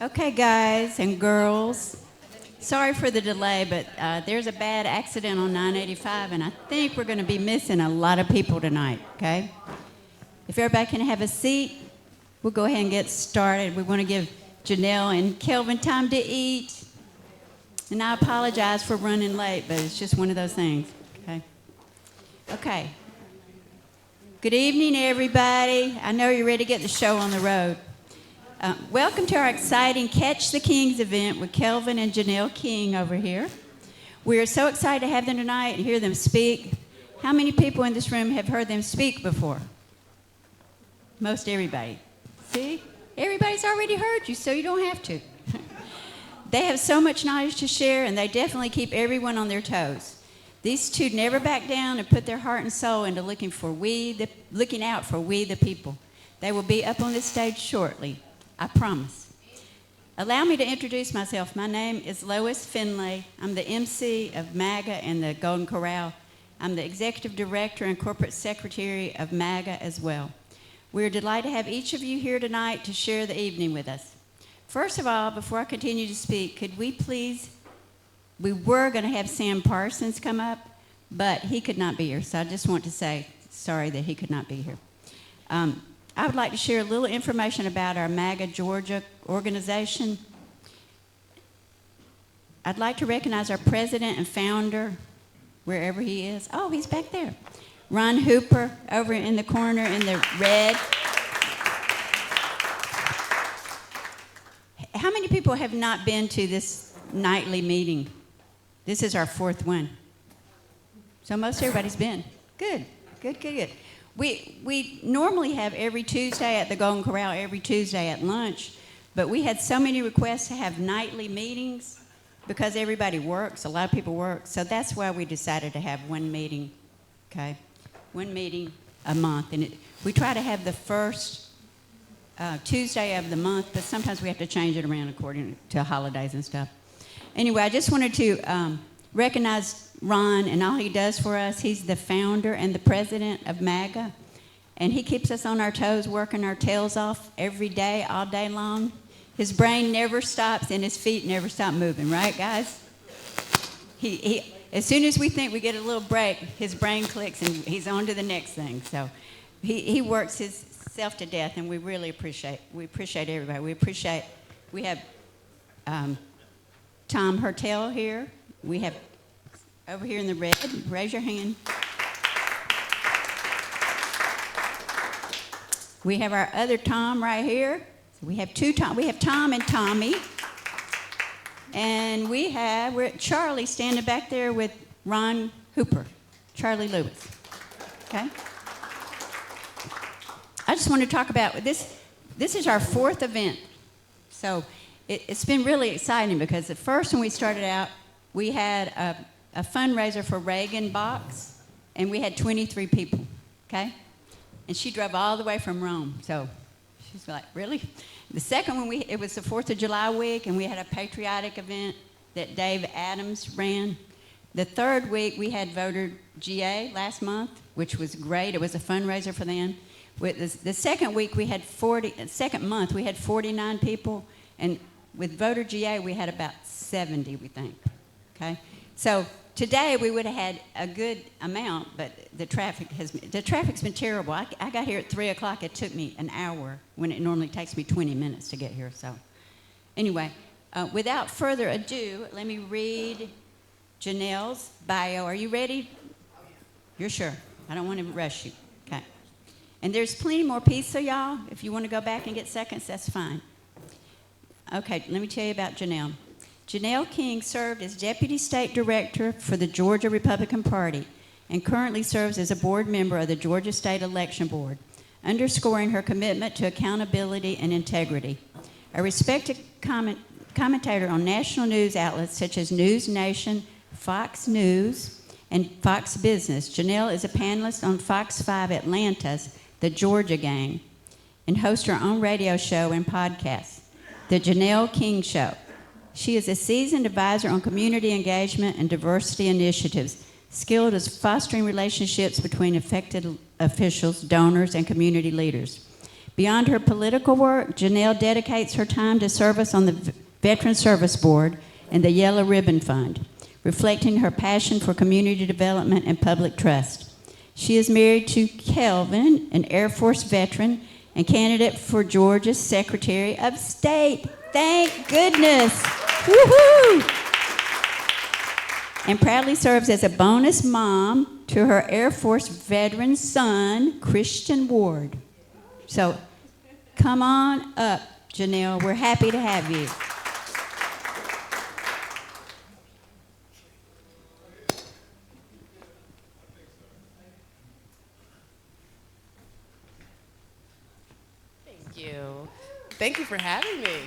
Okay, guys and girls, sorry for the delay, but there's a bad accident on 985, and I think we're going to be missing a lot of people tonight, okay? If everybody can have a seat, we'll go ahead and get started. We want to give Janelle and Kelvin time to eat, and I apologize for running late, but it's just one of those things, okay? Okay. Good evening, everybody. I know you're ready to get the show on the road. Welcome to our exciting Catch the Kings event with Kelvin and Janelle King over here. We are so excited to have them tonight and hear them speak. How many people in this room have heard them speak before? Most everybody. See? Everybody's already heard you, so you don't have to. They have so much knowledge to share, and they definitely keep everyone on their toes. These two never back down and put their heart and soul into looking out for we the people. They will be up on this stage shortly. I promise. Allow me to introduce myself. My name is Lois Finlay. I'm the MC of MAGA and the Golden Corral. I'm the Executive Director and Corporate Secretary of MAGA as well. We're delighted to have each of you here tonight to share the evening with us. First of all, before I continue to speak, could we please, we were going to have Sam Parsons come up, but he could not be here, so I just want to say sorry that he could not be here. I would like to share a little information about our MAGA Georgia organization. I'd like to recognize our president and founder, wherever he is. Oh, he's back there. Ron Hooper, over in the corner in the red. How many people have not been to this nightly meeting? This is our fourth one. So most everybody's been. Good. We normally have every Tuesday at the Golden Corral, every Tuesday at lunch, but we had so many requests to have nightly meetings because everybody works, a lot of people work, so that's why we decided to have one meeting, okay? One meeting a month, and we try to have the first Tuesday of the month, but sometimes we have to change it around according to holidays and stuff. Anyway, I just wanted to recognize Ron and all he does for us. He's the founder and the president of MAGA, and he keeps us on our toes, working our tails off every day, all day long. His brain never stops and his feet never stop moving, right, guys? He as soon as we think we get a little break, his brain clicks and he's on to the next thing. So he works himself to death, and we really appreciate everybody. We have Tom Hertel here. We have over here in the red, raise your hand. We have our other Tom right here. So we have two Tom. We have Tom and Tommy. And we're at Charlie standing back there with Ron Hooper, Charlie Lewis. Okay? I just want to talk about this. This is our fourth event. So it's been really exciting because at first when we started out, we had a fundraiser for Reagan Box, and we had 23 people, okay? And she drove all the way from Rome, so she's like, really? The second one, it was the 4th of July week, and we had a patriotic event that Dave Adams ran. The third week, we had voter GA last month, which was great. It was a fundraiser for them. With the second week, second month, we had 49 people, and with voter GA, we had about 70, we think, okay? So today we would have had a good amount, but the traffic's been terrible. I got here at 3 o'clock. It took me an hour when it normally takes me 20 minutes to get here. So anyway, without further ado, let me read Janelle's bio. Are you ready? You're sure? I don't want to rush you. Okay. And there's plenty more pizza, y'all. If you want to go back and get seconds, that's fine. Okay, let me tell you about Janelle. Janelle King served as Deputy State Director for the Georgia Republican Party and currently serves as a board member of the Georgia State Election Board, underscoring her commitment to accountability and integrity. A respected commentator on national news outlets such as News Nation, Fox News, and Fox Business, Janelle is a panelist on Fox 5 Atlanta's The Georgia Gang and hosts her own radio show and podcast, The Janelle King Show. She is a seasoned advisor on community engagement and diversity initiatives, skilled as fostering relationships between affected officials, donors, and community leaders. Beyond her political work, Janelle dedicates her time to service on the Veteran Service Board and the Yellow Ribbon Fund, reflecting her passion for community development and public trust. She is married to Kelvin, an Air Force veteran and candidate for Georgia's Secretary of State. Thank goodness. Woohoo! And proudly serves as a bonus mom to her Air Force veteran son, Christian Ward. So come on up, Janelle. We're happy to have you. Thank you. Thank you for having me.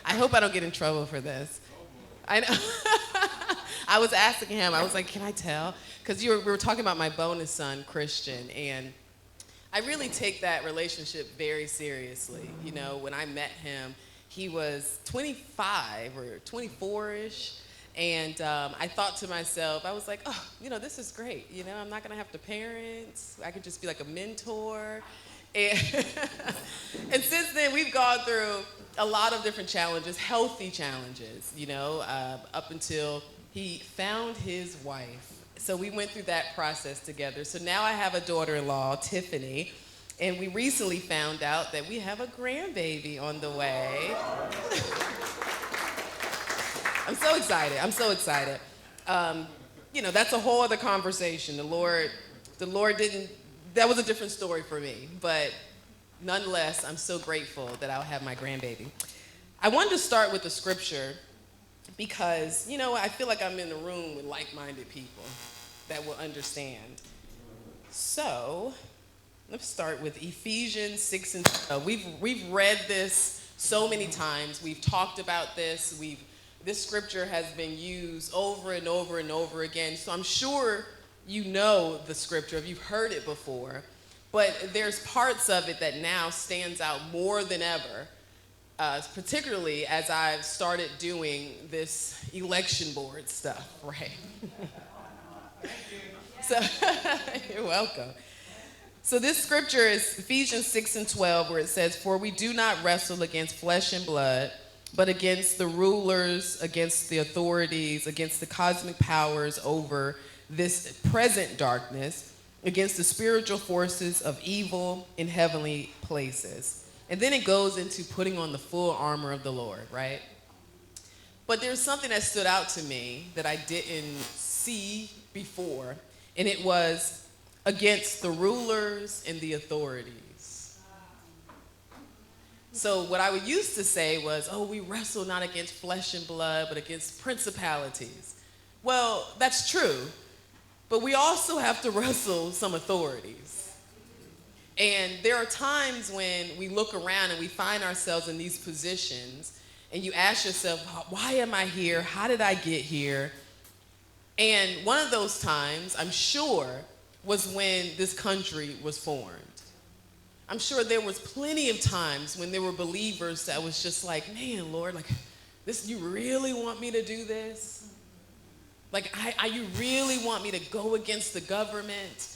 I hope I don't get in trouble for this. I know. I was asking him, I was like, can I tell? Because we were talking about my bonus son, Christian, and I really take that relationship very seriously. You know, when I met him, he was 25 or 24-ish, and I thought to myself, I was like, oh, you know, this is great. You know, I'm not going to have to parent. I could just be like a mentor. And, and since then, we've gone through a lot of different challenges, healthy challenges, you know, up until he found his wife. So we went through that process together. So now I have a daughter-in-law, Tiffany, and we recently found out that we have a grandbaby on the way. I'm so excited. I'm so excited. You know, that's a whole other conversation. The Lord didn't, that was a different story for me. But nonetheless, I'm so grateful that I'll have my grandbaby. I wanted to start with the scripture because, you know, I feel like I'm in a room with like-minded people that will understand. So let's start with Ephesians 6 and 12. We've read this so many times. We've talked about this. This scripture has been used over and over and over again. So I'm sure you know the scripture, if you've heard it before. But there's parts of it that now stands out more than ever, particularly as I've started doing this election board stuff, right? So, you're welcome. So this scripture is Ephesians 6 and 12, where it says, "For we do not wrestle against flesh and blood, but against the rulers, against the authorities, against the cosmic powers over this present darkness, against the spiritual forces of evil in heavenly places." And then it goes into putting on the full armor of the Lord, right? But there's something that stood out to me that I didn't see before, and it was against the rulers and the authorities. So what I would used to say was, oh, we wrestle not against flesh and blood, but against principalities. Well, that's true, but we also have to wrestle some authorities. And there are times when we look around and we find ourselves in these positions, and you ask yourself, why am I here? How did I get here? And one of those times, I'm sure, was when this country was formed. I'm sure there was plenty of times when there were believers that was just like, man, Lord, like, this, you really want me to do this? Like, you really want me to go against the government,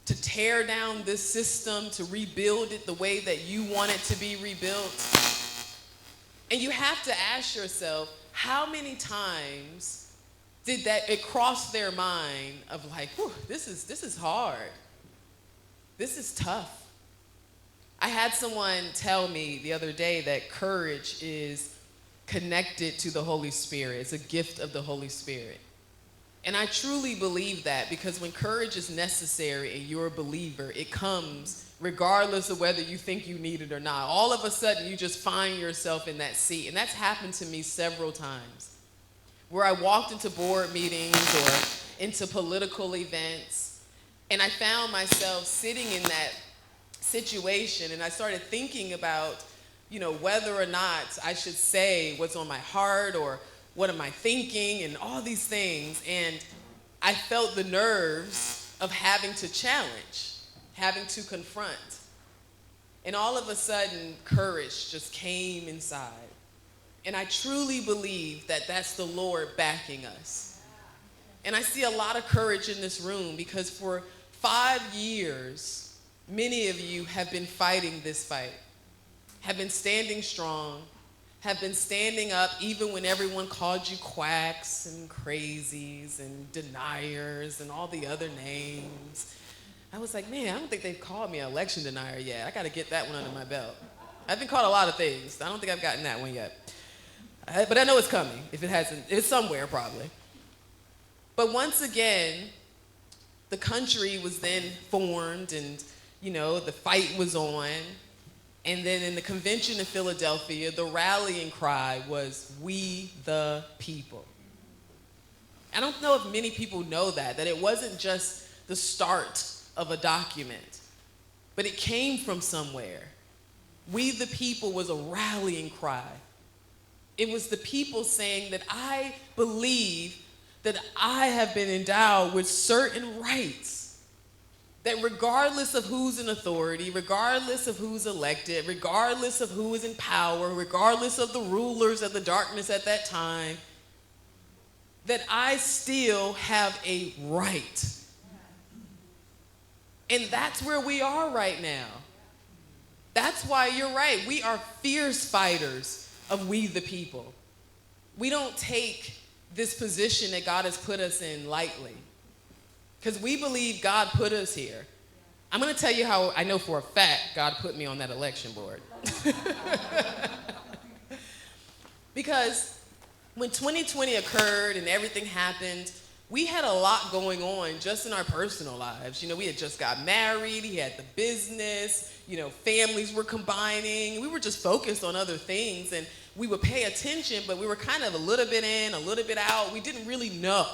to tear down this system, to rebuild it the way that you want it to be rebuilt? And you have to ask yourself, how many times did that it cross their mind of like, this is hard. This is tough. I had someone tell me the other day that courage is connected to the Holy Spirit. It's a gift of the Holy Spirit. And I truly believe that, because when courage is necessary and you're a believer, it comes regardless of whether you think you need it or not. All of a sudden, you just find yourself in that seat. And that's happened to me several times, where I walked into board meetings or into political events, and I found myself sitting in that situation, and I started thinking about, whether or not I should say what's on my heart or what am I thinking and all these things. And I felt the nerves of having to challenge, having to confront. And all of a sudden, courage just came inside. And I truly believe that that's the Lord backing us. And I see a lot of courage in this room, because for 5 years, many of you have been fighting this fight, have been standing strong, have been standing up even when everyone called you quacks and crazies and deniers and all the other names. I was like, man, I don't think they've called me an election denier yet. I got to get that one under my belt. I've been called a lot of things. I don't think I've gotten that one yet. But I know it's coming. If it hasn't, it's somewhere probably. But once again, the country was then formed and, the fight was on. And then in the convention in Philadelphia, the rallying cry was, "We the people." I don't know if many people know that it wasn't just the start of a document, but it came from somewhere. We the people was a rallying cry. It was the people saying that I believe that I have been endowed with certain rights, that regardless of who's in authority, regardless of who's elected, regardless of who is in power, regardless of the rulers of the darkness at that time, that I still have a right. And that's where we are right now. That's why you're right. We are fierce fighters of we the people. We don't take this position that God has put us in lightly, because we believe God put us here. I'm going to tell you how I know for a fact God put me on that election board. Because when 2020 occurred and everything happened, we had a lot going on just in our personal lives. We had just got married, he had the business, families were combining. We were just focused on other things, and we would pay attention, but we were kind of a little bit in, a little bit out. We didn't really know.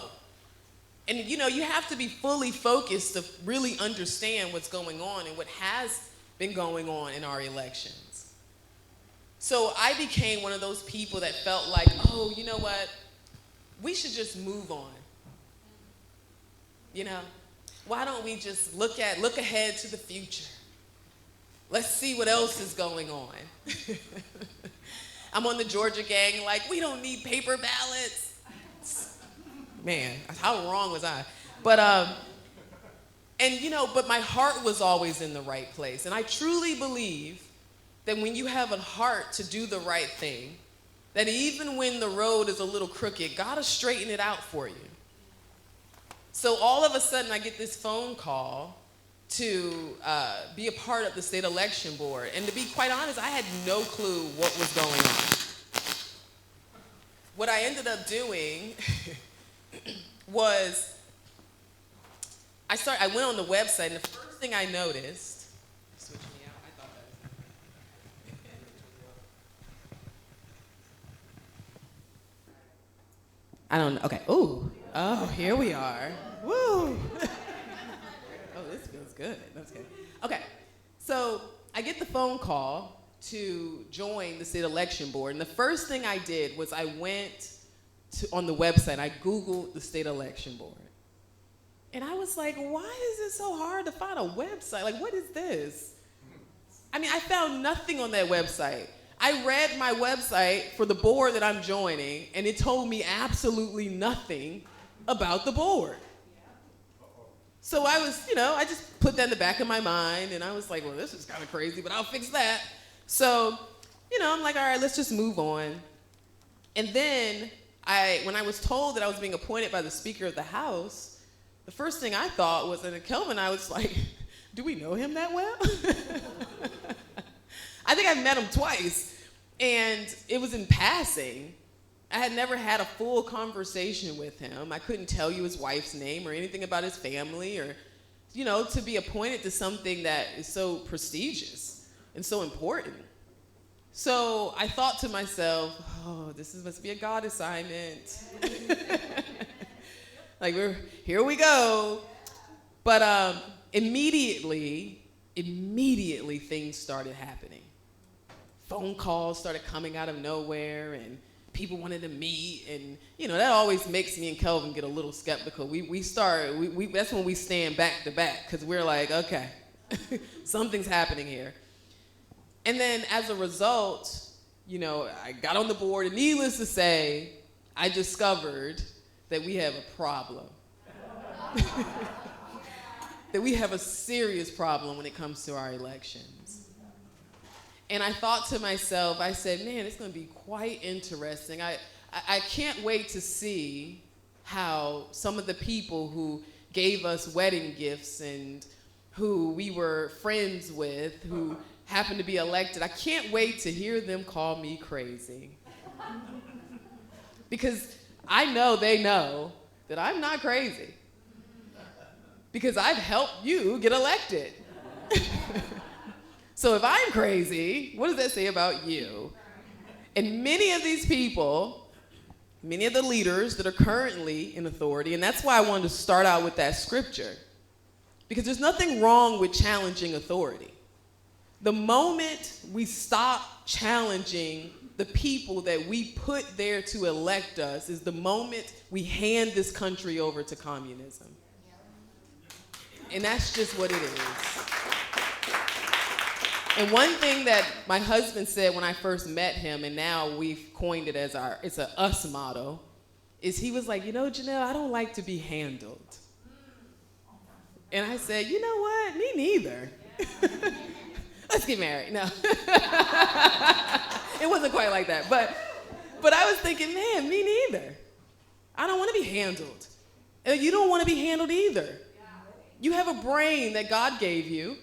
And you have to be fully focused to really understand what's going on and what has been going on in our elections. So I became one of those people that felt like, oh, you know what? We should just move on. Why don't we just look ahead to the future? Let's see what else is going on. I'm on the Georgia gang, like, we don't need paper ballots. Man, how wrong was I? But my heart was always in the right place. And I truly believe that when you have a heart to do the right thing, that even when the road is a little crooked, God will straighten it out for you. So all of a sudden, I get this phone call to be a part of the state election board. And to be quite honest, I had no clue what was going on. What I ended up doing was I went on the website, and the first thing I noticed, switch me out, I thought that was I don't know, okay, oh, here we are, woo. Oh, this feels good, that's good. Okay, so I get the phone call to join the state election board, and the first thing I did was I went on the website, I Googled the state election board. And I was like, why is it so hard to find a website? Like, what is this? I mean, I found nothing on that website. I read my website for the board that I'm joining, and it told me absolutely nothing about the board. So I was, I just put that in the back of my mind, and I was like, well, this is kind of crazy, but I'll fix that. So, I'm like, all right, let's just move on. And then when I was told that I was being appointed by the Speaker of the House, the first thing I thought was, and Kelvin and I was like, do we know him that well? I think I've met him twice, and it was in passing. I had never had a full conversation with him. I couldn't tell you his wife's name or anything about his family, or, to be appointed to something that is so prestigious and so important. So I thought to myself, oh, must be a God assignment. Like, here we go. But immediately things started happening. Phone calls started coming out of nowhere, and people wanted to meet, and that always makes me and Kelvin get a little skeptical. That's when we stand back to back, because we're like, okay, something's happening here. And then as a result, I got on the board, and needless to say, I discovered that we have a problem. that we have a serious problem when it comes to our elections. And I thought to myself, I said, man, it's going to be quite interesting. I can't wait to see how some of the people who gave us wedding gifts and who we were friends with, who happened to be elected, I can't wait to hear them call me crazy. Because I know they know that I'm not crazy. Because I've helped you get elected. So if I'm crazy, what does that say about you? And many of these people, many of the leaders that are currently in authority, and that's why I wanted to start out with that scripture, because there's nothing wrong with challenging authority. The moment we stop challenging the people that we put there to elect us is the moment we hand this country over to communism. And that's just what it is. And one thing that my husband said when I first met him, and now we've coined it as it's a us motto, is he was like, you know, Janelle, I don't like to be handled. And I said, you know what? Me neither. Let's get married. No. It wasn't quite like that. But I was thinking, man, me neither. I don't want to be handled. And you don't want to be handled either. You have a brain that God gave you.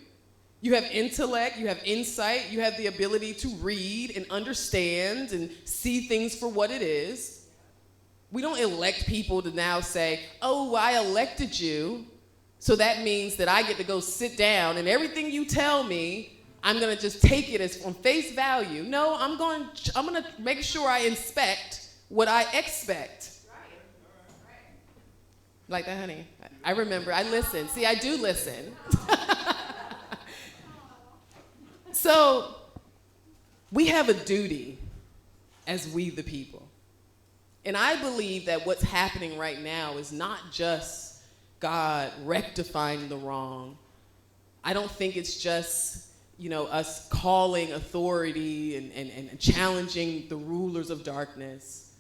You have intellect, you have insight, you have the ability to read and understand and see things for what it is. We don't elect people to now say, oh, I elected you, so that means that I get to go sit down and everything you tell me, I'm going to just take it as on face value. No, I'm going to make sure I inspect what I expect. Like that, honey. I remember, I listen. See, I do listen. So, we have a duty as we the people. And I believe that what's happening right now is not just God rectifying the wrong. I don't think it's just, you know, us calling authority and challenging the rulers of darkness.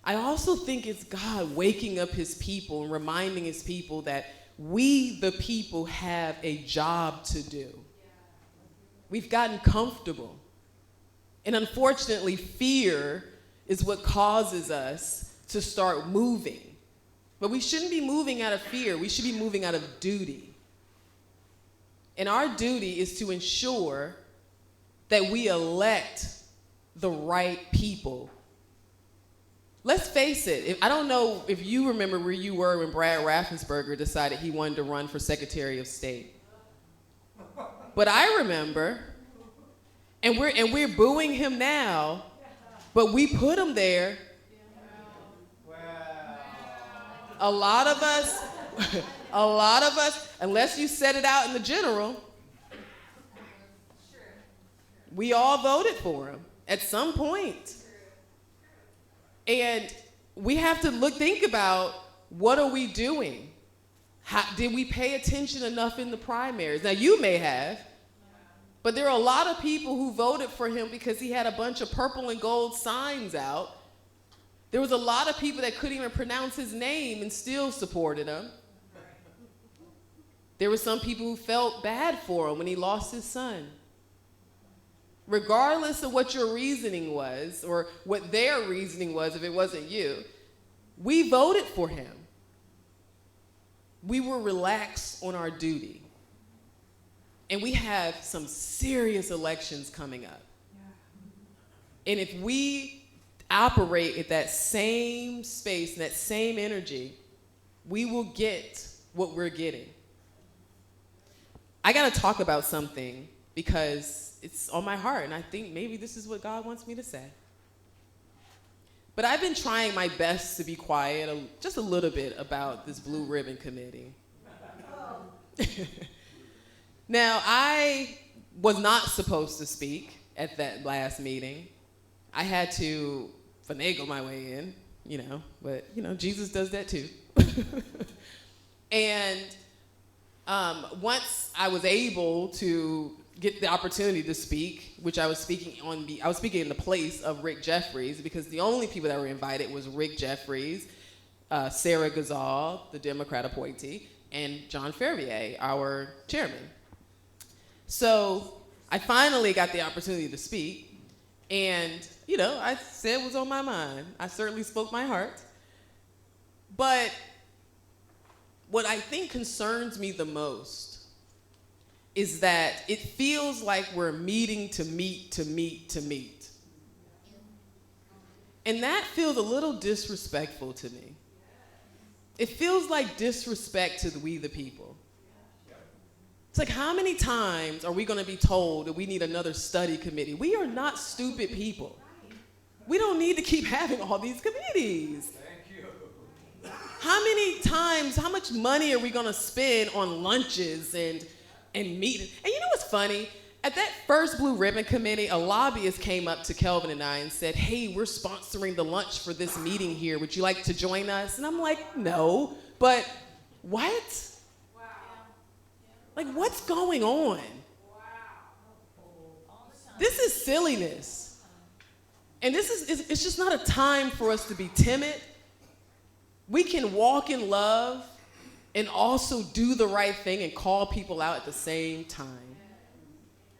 I also think it's God waking up his people and reminding his people that we, the people, have a job to do. We've gotten comfortable. And unfortunately, fear is what causes us to start moving. But we shouldn't be moving out of fear. We should be moving out of duty. And our duty is to ensure that we elect the right people. Let's face it. I don't know if you remember where you were when Brad Raffensperger decided he wanted to run for Secretary of State. But I remember, and we're booing him now, but we put him there. A lot of us, unless you set it out in the general, we all voted for him at some point. And we have to think about, what are we doing? Did we pay attention enough in the primaries? Now, you may have, but there are a lot of people who voted for him because he had a bunch of purple and gold signs out. There was a lot of people that couldn't even pronounce his name and still supported him. There were some people who felt bad for him when he lost his son. Regardless of what your reasoning was, or what their reasoning was if it wasn't you, we voted for him. We were relaxed on our duty. And we have some serious elections coming up. And if we operate at that same space, and that same energy, we will get what we're getting. I got to talk about something because it's on my heart, and I think maybe this is what God wants me to say. But I've been trying my best to be quiet just a little bit about this Blue Ribbon Committee. Now, I was not supposed to speak at that last meeting. I had to finagle my way in, but, Jesus does that too. And once I was able to get the opportunity to speak, which I was speaking in the place of Rick Jeffries, because the only people that were invited was Rick Jeffries, Sarah Gazal, the Democrat appointee, and John Ferrier, our chairman. So I finally got the opportunity to speak, and, I said what was on my mind. I certainly spoke my heart. But what I think concerns me the most is that it feels like we're meeting to meet to meet to meet. And that feels a little disrespectful to me. It feels like disrespect to we the people. It's like, how many times are we going to be told that we need another study committee? We are not stupid people. We don't need to keep having all these committees. How many times, how much money are we going to spend on lunches and meetings? And you know what's funny? At that first Blue Ribbon Committee, a lobbyist came up to Kelvin and I and said, hey, we're sponsoring the lunch for this meeting here. Would you like to join us? And I'm like, no, but what? Wow. Like, what's going on? Wow. This is silliness. And it's just not a time for us to be timid. We can walk in love and also do the right thing and call people out at the same time.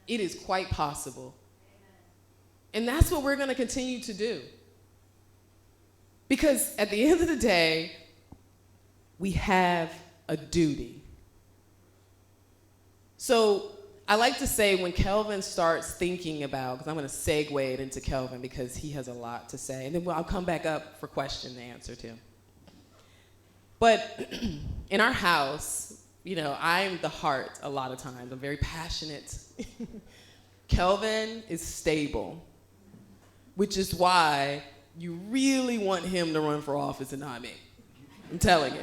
It is quite possible. And that's what we're going to continue to do. Because at the end of the day, we have a duty. So I like to say when Kelvin starts thinking about, because I'm going to segue it into Kelvin because he has a lot to say, and then I'll come back up for question and answer too. But in our house, I'm the heart a lot of times. I'm very passionate. Kelvin is stable, which is why you really want him to run for office and not me. I'm telling you.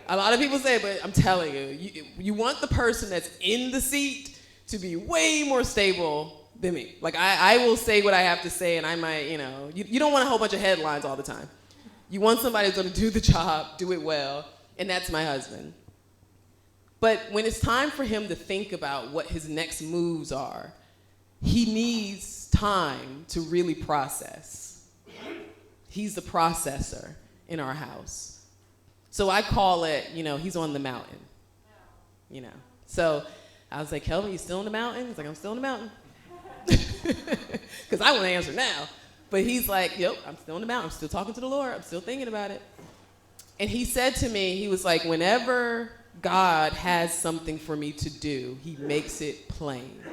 A lot of people say, but I'm telling you, you want the person that's in the seat to be way more stable than me. Like, I will say what I have to say, and I might, you don't want a whole bunch of headlines all the time. You want somebody who's going to do the job, do it well, and that's my husband. But when it's time for him to think about what his next moves are, he needs time to really process. He's the processor in our house. So I call it, he's on the mountain. So I was like, Kelvin, you still on the mountain? He's like, I'm still on the mountain. Because I want to answer now. But he's like, yep, I'm still on the mountain. I'm still talking to the Lord. I'm still thinking about it. And he said to me, he was like, whenever God has something for me to do, he makes it plain.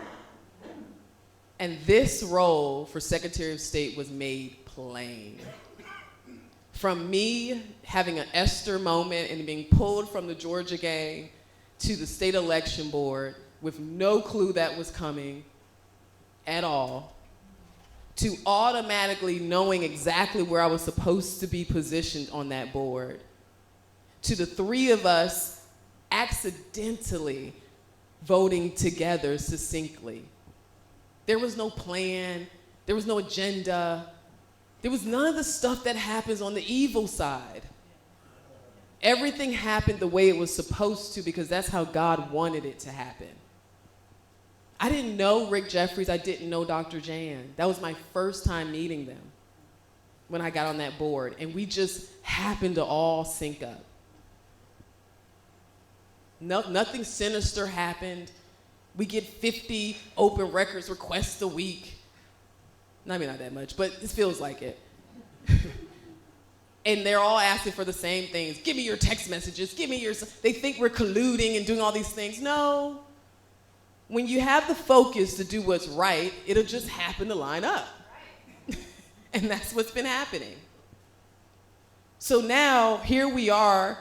And this role for Secretary of State was made plain. From me having an Esther moment and being pulled from the Georgia gang to the state election board with no clue that was coming at all, to automatically knowing exactly where I was supposed to be positioned on that board, to the three of us accidentally voting together succinctly. There was no plan. There was no agenda. There was none of the stuff that happens on the evil side. Everything happened the way it was supposed to because that's how God wanted it to happen. I didn't know Rick Jeffries. I didn't know Dr. Jan. That was my first time meeting them when I got on that board. And we just happened to all sync up. Nothing sinister happened. We get 50 open records requests a week. I mean, not that much, but it feels like it. And they're all asking for the same things. Give me your text messages. Give me your... They think we're colluding and doing all these things. No. When you have the focus to do what's right, it'll just happen to line up. And that's what's been happening. So now, here we are.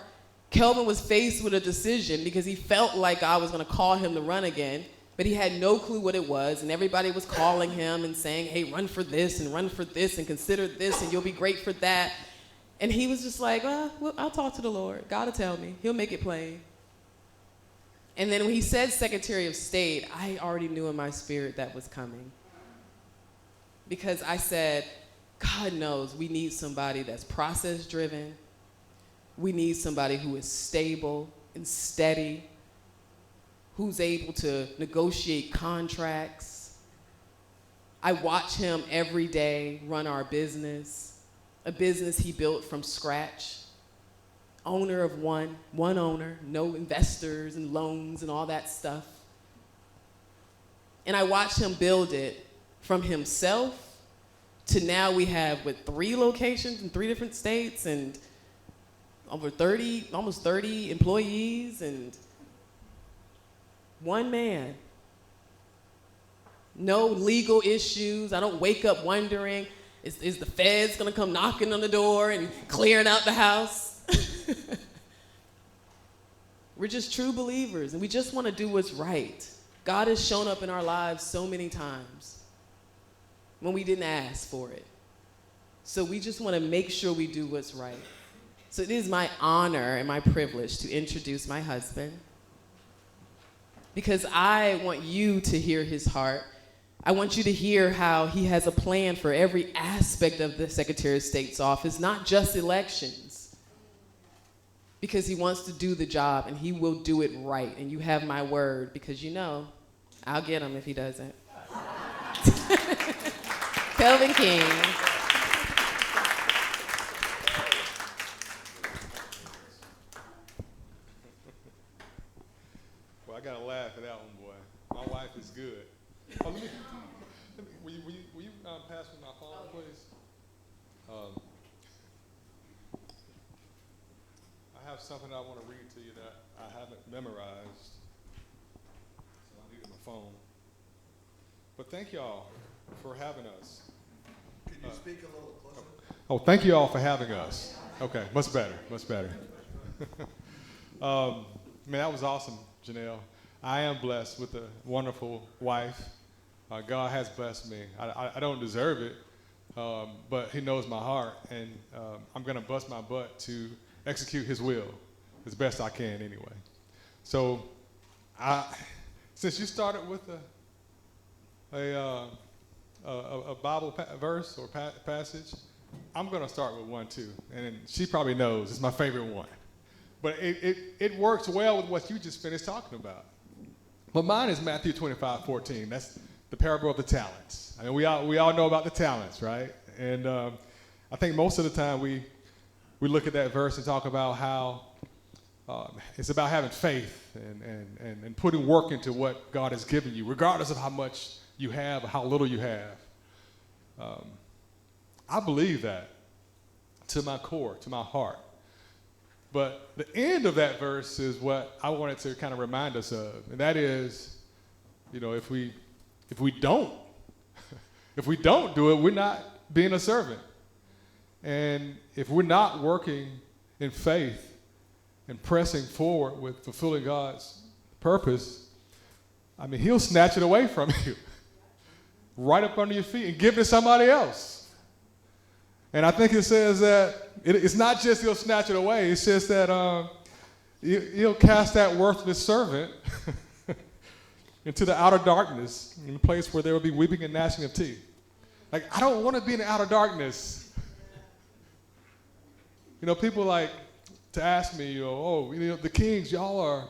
Kelvin was faced with a decision because he felt like I was going to call him to run again, but he had no clue what it was, and everybody was calling him and saying, hey, run for this and consider this and you'll be great for that. And he was just like, well, I'll talk to the Lord. God will tell me. He'll make it plain. And then when he said Secretary of State, I already knew in my spirit that was coming. Because I said, God knows we need somebody that's process-driven. We need somebody who is stable and steady, who's able to negotiate contracts. I watch him every day run our business, a business he built from scratch. owner of one owner, no investors and loans and all that stuff. And I watched him build it from himself to now we have, 3 locations in 3 different states and almost 30 employees and one man. No legal issues. I don't wake up wondering, is the feds gonna come knocking on the door and clearing out the house? We're just true believers and we just wanna do what's right. God has shown up in our lives so many times when we didn't ask for it. So we just wanna make sure we do what's right. So it is my honor and my privilege to introduce my husband because I want you to hear his heart. I want you to hear how he has a plan for every aspect of the Secretary of State's office, not just elections, because he wants to do the job and he will do it right. And you have my word because you know I'll get him if he doesn't. Kelvin King. Well, I gotta laugh at that one, boy. My wife is good. Oh, will you pass me my phone, please? I have something I want to read to you that I haven't memorized, so I needed my phone. But thank y'all for having us. Can you speak a little closer? Oh, thank you all for having us. Okay, much better, much better. Man, that was awesome, Janelle. I am blessed with a wonderful wife. God has blessed me. I don't deserve it, but he knows my heart, and I'm gonna bust my butt to execute his will as best I can anyway. So, since you started with a Bible verse or passage, I'm gonna start with one too, and she probably knows it's my favorite one. But it works well with what you just finished talking about. But mine is Matthew 25:14. That's the parable of the talents. I mean, we all know about the talents, right? And I think most of the time we look at that verse and talk about how it's about having faith and putting work into what God has given you, regardless of how much you have or how little you have. I believe that to my core, to my heart. But the end of that verse is what I wanted to kind of remind us of, and that is, you know, if we don't do it, we're not being a servant. And if we're not working in faith and pressing forward with fulfilling God's purpose, I mean, he'll snatch it away from you, right up under your feet, and give it to somebody else. And I think it says that it's not just he'll snatch it away. It says that he'll cast that worthless servant into the outer darkness, in a place where there will be weeping and gnashing of teeth. Like, I don't want to be in the outer darkness. You know, people like to ask me, the Kings, y'all are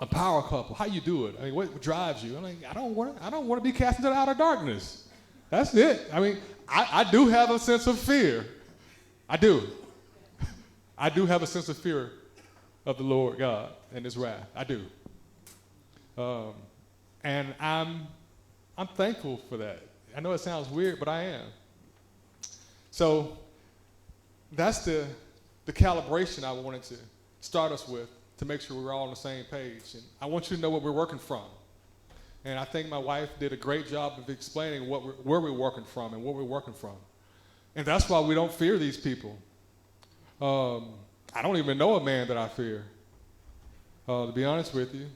a power couple. How you do it? I mean, what drives you? I'm like, I don't want to be cast into the outer darkness. That's it. I mean, I do have a sense of fear. I do. I do have a sense of fear of the Lord God and his wrath. I do. And I'm thankful for that. I know it sounds weird, but I am. So that's the calibration I wanted to start us with to make sure we're all on the same page. And I want you to know what we're working from. And I think my wife did a great job of explaining where we're working from and what we're working from. And that's why we don't fear these people. I don't even know a man that I fear, to be honest with you.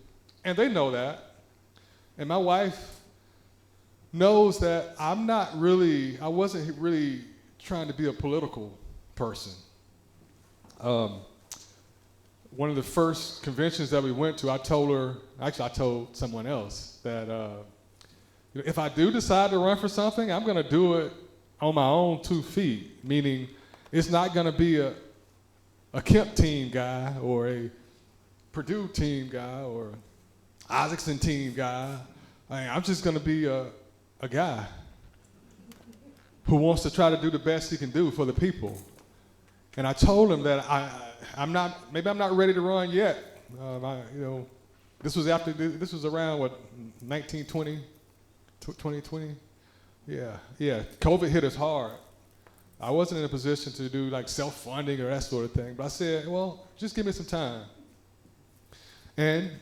And they know that. And my wife knows that I wasn't really trying to be a political person. One of the first conventions that we went to, I told someone else that if I do decide to run for something, I'm going to do it on my own 2 feet, meaning it's not going to be a Kemp team guy or a Purdue team guy or Isaacson team guy. I'm just going to be a guy who wants to try to do the best he can do for the people. And I told him that maybe I'm not ready to run yet. This was around, 1920, 2020? Yeah. COVID hit us hard. I wasn't in a position to do like self-funding or that sort of thing. But I said, well, just give me some time. And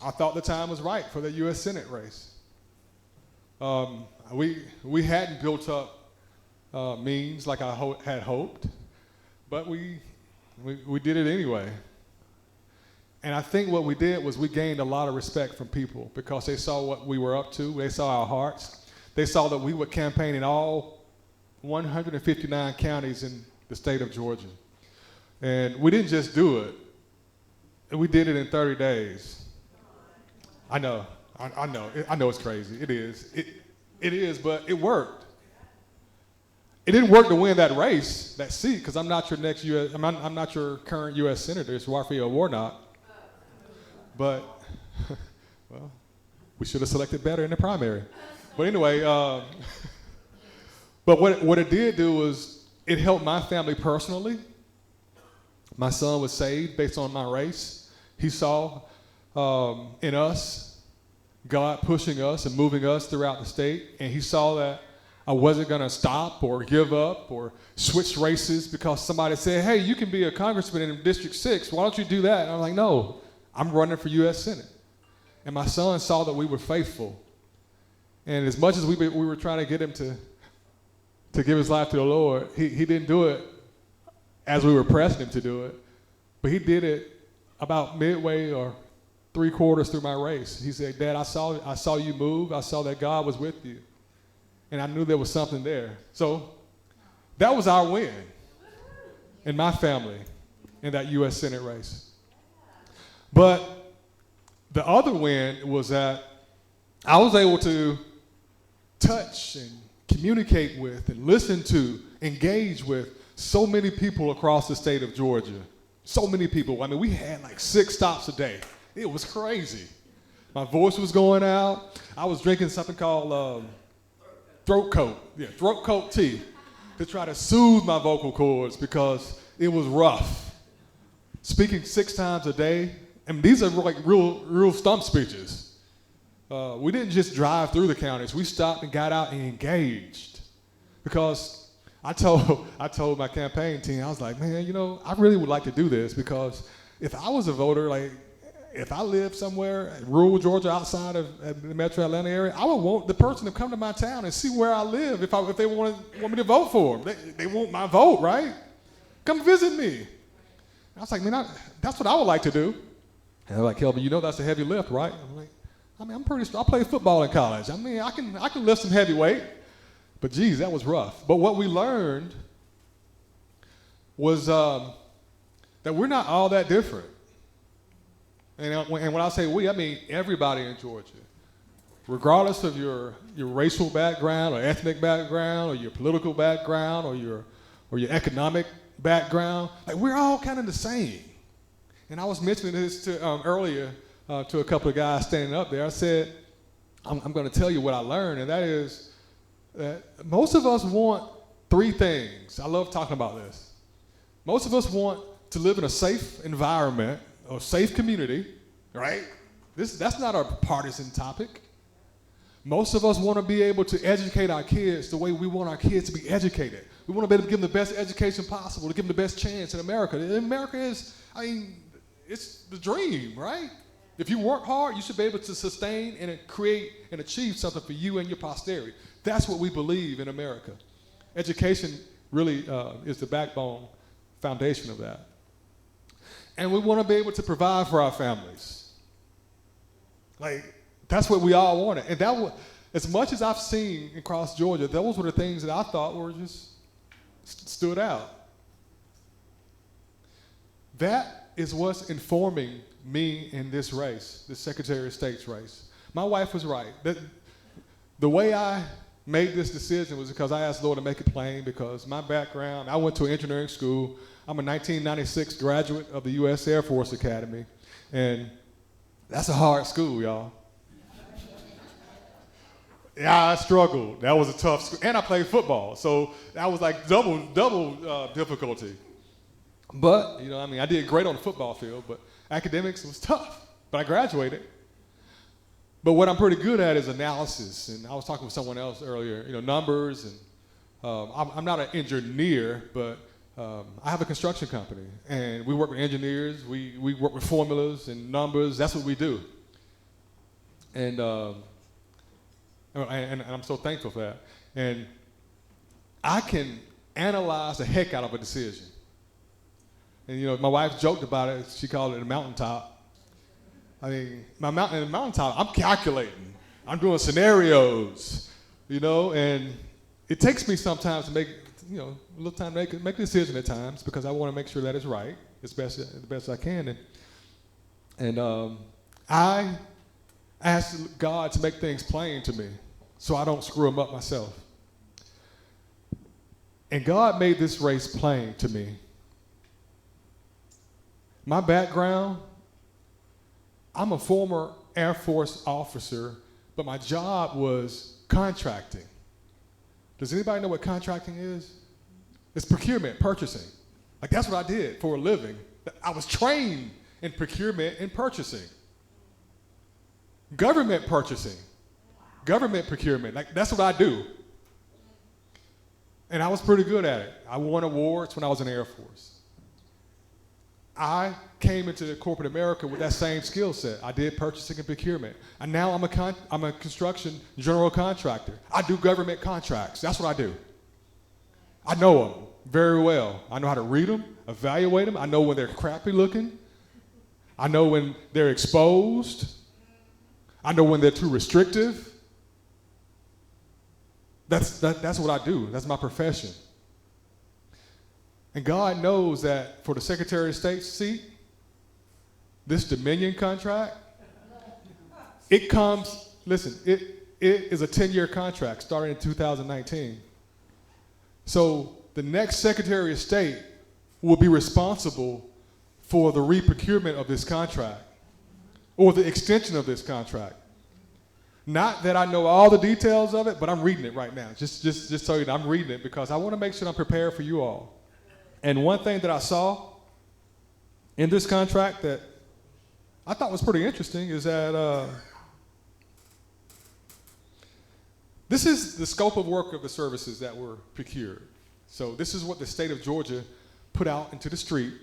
I thought the time was right for the U.S. Senate race. We hadn't built up means like I had hoped, but we did it anyway. And I think what we did was we gained a lot of respect from people because they saw what we were up to. They saw our hearts. They saw that we would campaign in all 159 counties in the state of Georgia. And we didn't just do it. We did it in 30 days. I know it's crazy. It is. It is, but it worked. It didn't work to win that race, that seat, because I'm not your I'm not your current U.S. Senator, it's Raphael Warnock. But, well, we should have selected better in the primary. But anyway, but what it did do was it helped my family personally. My son was saved based on my race. He saw in us God pushing us and moving us throughout the state, and he saw that I wasn't going to stop or give up or switch races because somebody said, hey, you can be a congressman in District 6. Why don't you do that? And I'm like, no, I'm running for U.S. Senate. And my son saw that we were faithful. And as much as we were trying to get him to give his life to the Lord, he didn't do it as we were pressing him to do it. But he did it about midway or 3/4 through my race. He said, Dad, I saw you move. I saw that God was with you. And I knew there was something there. So that was our win in my family in that U.S. Senate race. But the other win was that I was able to touch and communicate with and listen to, engage with so many people across the state of Georgia. So many people. I mean, we had like 6 stops a day. It was crazy. My voice was going out. I was drinking something called throat coat tea to try to soothe my vocal cords because it was rough. Speaking 6 times a day, and these are like real stump speeches. We didn't just drive through the counties. We stopped and got out and engaged because I told my campaign team, I was like, man, I really would like to do this because if I was a voter, like if I lived somewhere in rural Georgia outside of the metro Atlanta area, I would want the person to come to my town and see where I live if they want me to vote for them. They want my vote, right? Come visit me. I was like, man, that's what I would like to do. And they're like, Kelvin, that's a heavy lift, right? I'm like, I'm pretty strong. I played football in college. I mean, I can lift some heavy weight. But geez, that was rough. But what we learned was that we're not all that different. And when I say we, I mean everybody in Georgia. Regardless of your racial background or ethnic background or your political background or your economic background, like we're all kind of the same. And I was mentioning this earlier to a couple of guys standing up there. I said, I'm going to tell you what I learned, and that is that most of us want 3 things. I love talking about this. Most of us want to live in a safe environment, a safe community, right? That's not a partisan topic. Most of us want to be able to educate our kids the way we want our kids to be educated. We want to be able to give them the best education possible, to give them the best chance in America. America is, it's the dream, right? If you work hard, you should be able to sustain and create and achieve something for you and your posterity. That's what we believe in America. Education really is the backbone foundation of that. And we want to be able to provide for our families. Like, that's what we all wanted. And that was, as much as I've seen across Georgia, those were the things that I thought were just stood out. That is what's informing me in this race, this Secretary of State's race. My wife was right. The way I made this decision was because I asked the Lord to make it plain because my background, I went to an engineering school. I'm a 1996 graduate of the U.S. Air Force Academy, and that's a hard school, y'all. Yeah, I struggled. That was a tough school. And I played football. So that was like double difficulty. But, you know, I mean, I did great on the football field, but academics was tough. But I graduated. But what I'm pretty good at is analysis. And I was talking with someone else earlier, you know, numbers. And I'm not an engineer, but I have a construction company. And we work with engineers. We work with formulas and numbers. That's what we do. And I'm so thankful for that. And I can analyze the heck out of a decision. And, you know, my wife joked about it. She called it a mountaintop. I mean, the mountaintop, I'm calculating. I'm doing scenarios, you know, and it takes me sometimes to make, you know, a little time to make a decision at times because I want to make sure that it's right as best I can. And I ask God to make things plain to me so I don't screw them up myself. And God made this race plain to me. My background, I'm a former Air Force officer, but my job was contracting. Does anybody know what contracting is? It's procurement, purchasing. Like that's what I did for a living. I was trained in procurement and purchasing. Government purchasing, government procurement, like that's what I do. And I was pretty good at it. I won awards when I was in the Air Force. I came into corporate America with that same skill set. I did purchasing and procurement. And now I'm a construction general contractor. I do government contracts. That's what I do. I know them very well. I know how to read them, evaluate them. I know when they're crappy looking. I know when they're exposed. I know when they're too restrictive. That's what I do. That's my profession. And God knows that for the Secretary of State's seat, this Dominion contract, it comes, listen, it is a 10-year contract starting in 2019. So the next Secretary of State will be responsible for the re-procurement of this contract or the extension of this contract. Not that I know all the details of it, but I'm reading it right now. Just so you know, I'm reading it because I want to make sure I'm prepared for you all. And one thing that I saw in this contract that I thought was pretty interesting is that this is the scope of work of the services that were procured. So this is what the state of Georgia put out into the street.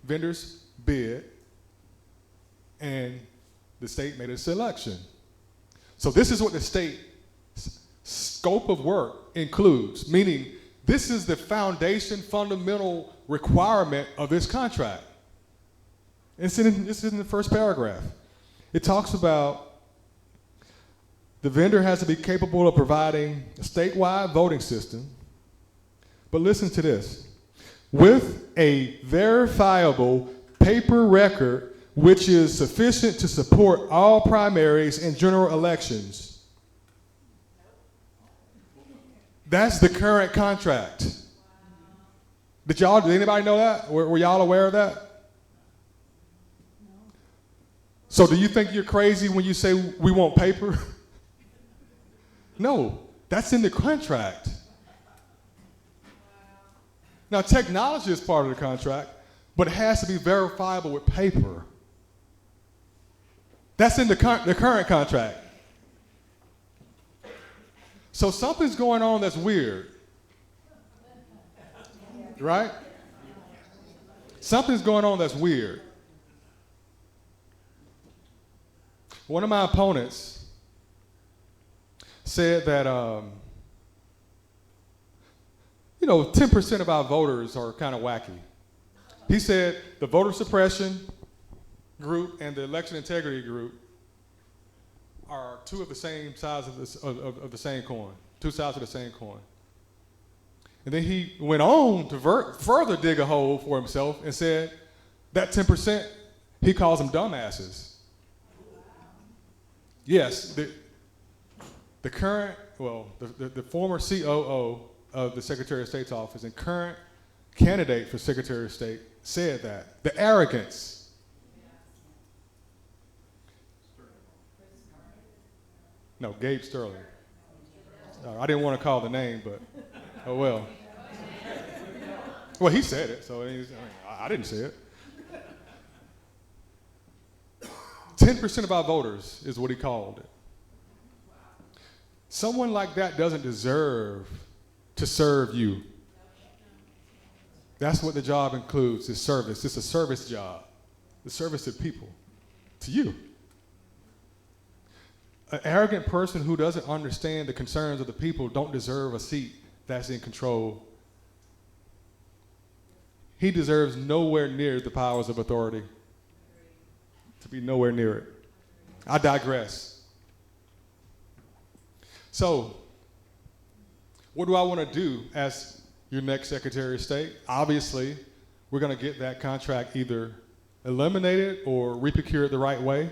Vendors bid, and the state made a selection. So this is what the state scope of work includes, meaning this is the foundation, fundamental requirement of this contract. This is in the first paragraph. It talks about the vendor has to be capable of providing a statewide voting system, but listen to this, with a verifiable paper record which is sufficient to support all primaries and general elections. That's the current contract. Did anybody know that? Were y'all aware of that? So do you think you're crazy when you say we want paper? No, that's in the contract. Now technology is part of the contract, but it has to be verifiable with paper. That's in the current contract. So something's going on that's weird, right? Something's going on that's weird. One of my opponents said that, 10% of our voters are kind of wacky. He said the voter suppression group and the election integrity group are two of the same sides of the same coin, two sides of the same coin. And then he went on to further dig a hole for himself and said that 10%, he calls them dumbasses. Yes, the former COO of the Secretary of State's office and current candidate for Secretary of State said that. The arrogance. No, Gabe Sterling. I didn't want to call the name, but oh well. Well, he said it, so I didn't say it. 10% of our voters is what he called it. Someone like that doesn't deserve to serve you. That's what the job includes, is service. It's a service job. The service to people, to you. An arrogant person who doesn't understand the concerns of the people don't deserve a seat that's in control. He deserves nowhere near the powers of authority. To be nowhere near it. I digress. So, what do I want to do as your next Secretary of State? Obviously, we're going to get that contract either eliminated or reprocured the right way.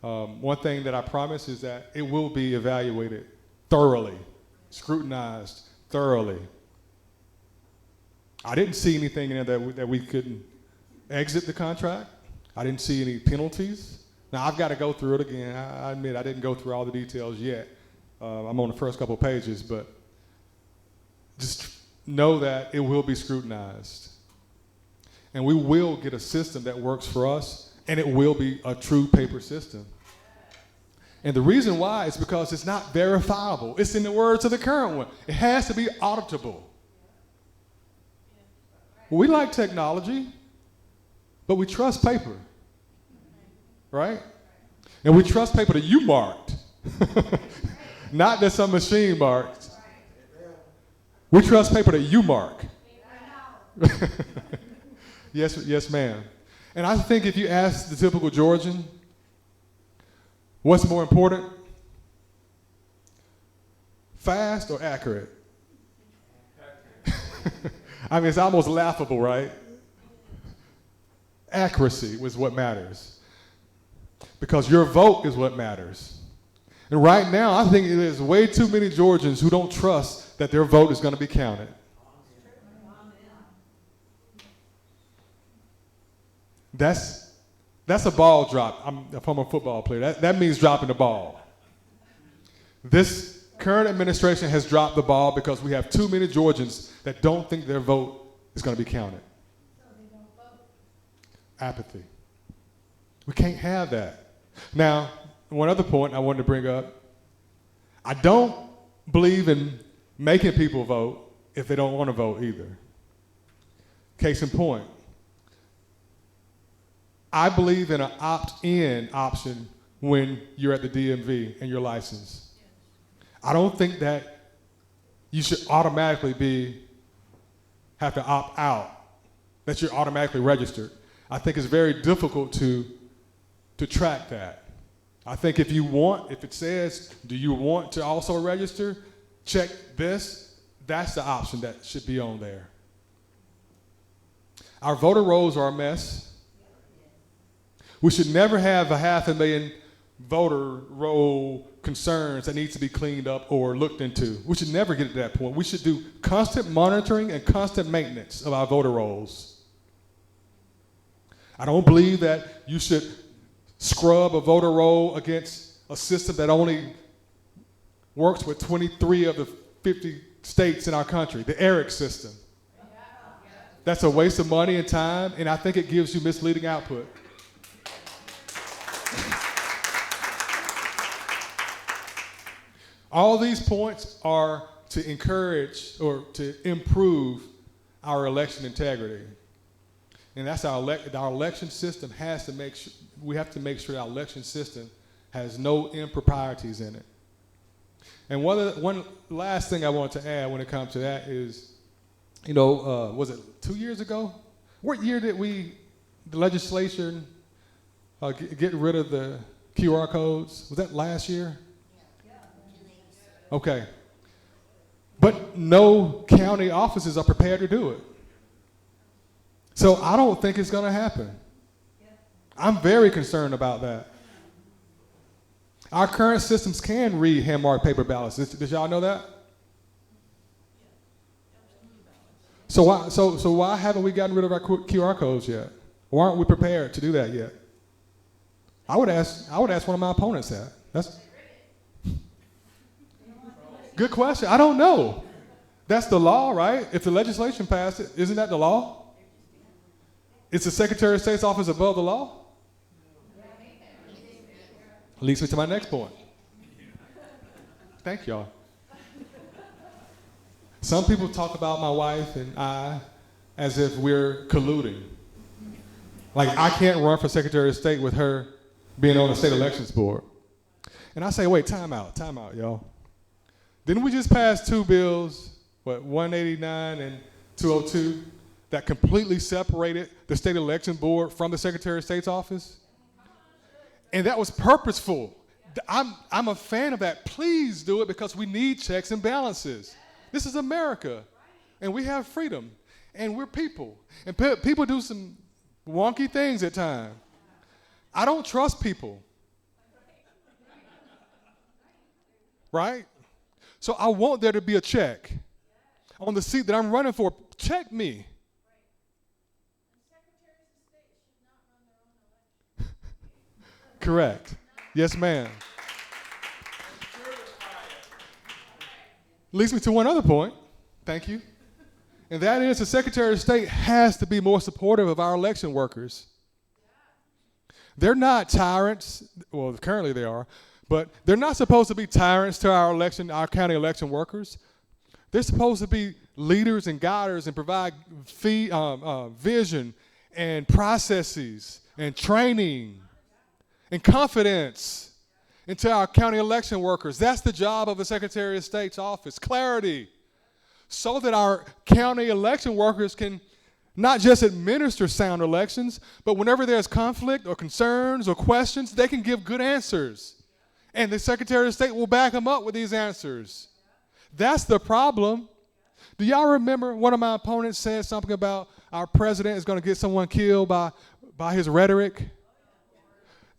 One thing that I promise is that it will be evaluated thoroughly, scrutinized thoroughly. I didn't see anything in there that we couldn't exit the contract. I didn't see any penalties. Now, I've got to go through it again. I admit I didn't go through all the details yet. I'm on the first couple pages, but just know that it will be scrutinized. And we will get a system that works for us, and it will be a true paper system. And the reason why is because it's not verifiable. It's in the words of the current one. It has to be auditable. We like technology, but we trust paper, right? And we trust paper that you marked, not that some machine marked. We trust paper that you mark. Yes, ma'am. And I think if you ask the typical Georgian, what's more important? Fast or accurate? I mean, it's almost laughable, right? Accuracy was what matters. Because your vote is what matters. And right now, I think there's way too many Georgians who don't trust that their vote is going to be counted. That's a ball drop. I'm a former football player. That means dropping the ball. This current administration has dropped the ball because we have too many Georgians that don't think their vote is going to be counted. So they don't vote. Apathy. We can't have that. Now, one other point I wanted to bring up. I don't believe in making people vote if they don't want to vote either. Case in point. I believe in an opt-in option when you're at the DMV and you're licensed. I don't think that you should automatically have to opt out, that you're automatically registered. I think it's very difficult to track that. I think if it says, do you want to also register, check this, that's the option that should be on there. Our voter rolls are a mess. We should never have 500,000 voter roll concerns that needs to be cleaned up or looked into. We should never get to that point. We should do constant monitoring and constant maintenance of our voter rolls. I don't believe that you should scrub a voter roll against a system that only works with 23 of the 50 states in our country, the ERIC system. That's a waste of money and time, and I think it gives you misleading output. All these points are to encourage or to improve our election integrity. And that's our election system has to make sure, we have to make sure our election system has no improprieties in it. And one last thing I want to add when it comes to that is, was it 2 years ago? What year did the legislature get rid of the QR codes? Was that last year? Okay. But no county offices are prepared to do it. So I don't think it's going to happen. I'm very concerned about that. Our current systems can read hand-marked paper ballots. Did y'all know that? So why haven't we gotten rid of our QR codes yet? Why aren't we prepared to do that yet? I would ask one of my opponents that. Good question. I don't know. That's the law, right? If the legislation passed it, isn't that the law? Is the Secretary of State's office above the law? Leads me to my next point. Thank y'all. Some people talk about my wife and I as if we're colluding. Like I can't run for Secretary of State with her being on the state elections board. And I say, wait, time out, y'all. Didn't we just pass two bills, 189 and 202, that completely separated the state election board from the Secretary of State's office? And that was purposeful. I'm a fan of that. Please do it because we need checks and balances. This is America, and we have freedom, and we're people. And people do some wonky things at times. I don't trust people. Right? So I want there to be a check on the seat that I'm running for. Check me. Correct. Yes, ma'am. Leads me to one other point. Thank you. And that is the Secretary of State has to be more supportive of our election workers. They're not tyrants. Well, currently they are. But they're not supposed to be tyrants to our county election workers. They're supposed to be leaders and guiders and provide vision and processes and training and confidence into our county election workers. That's the job of the Secretary of State's office, clarity, so that our county election workers can not just administer sound elections, but whenever there's conflict or concerns or questions, they can give good answers. And the Secretary of State will back them up with these answers. That's the problem. Do y'all remember one of my opponents said something about our president is going to get someone killed by his rhetoric?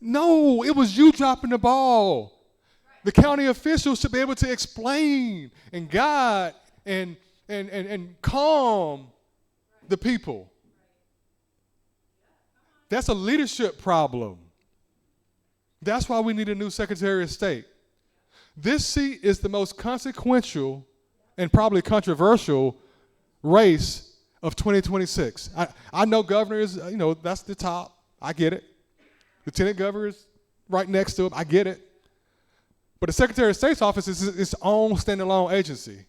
No, it was you dropping the ball. The county officials should be able to explain and guide and calm the people. That's a leadership problem. That's why we need a new Secretary of State. This seat is the most consequential and probably controversial race of 2026. I know governor is, that's the top. I get it. Lieutenant governor is right next to him. I get it. But the Secretary of State's office is its own standalone agency.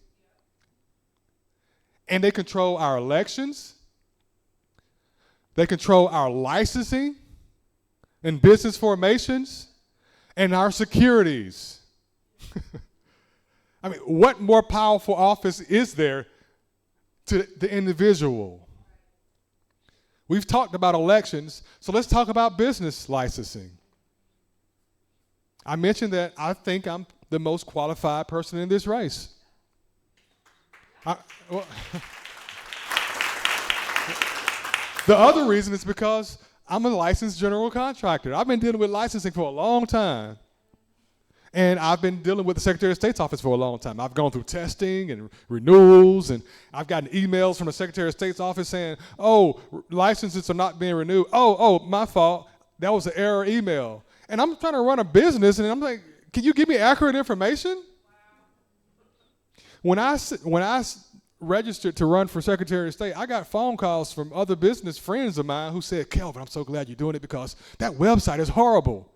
And they control our elections. They control our licensing and business formations and our securities. I mean, what more powerful office is there to the individual? We've talked about elections, so let's talk about business licensing. I mentioned that I think I'm the most qualified person in this race. The other reason is because I'm a licensed general contractor. I've been dealing with licensing for a long time. And I've been dealing with the Secretary of State's office for a long time. I've gone through testing and renewals, and I've gotten emails from the Secretary of State's office saying, licenses are not being renewed. My fault. That was an error email. And I'm trying to run a business, and I'm like, can you give me accurate information? When I registered to run for Secretary of State, I got phone calls from other business friends of mine who said, Kelvin, I'm so glad you're doing it because that website is horrible.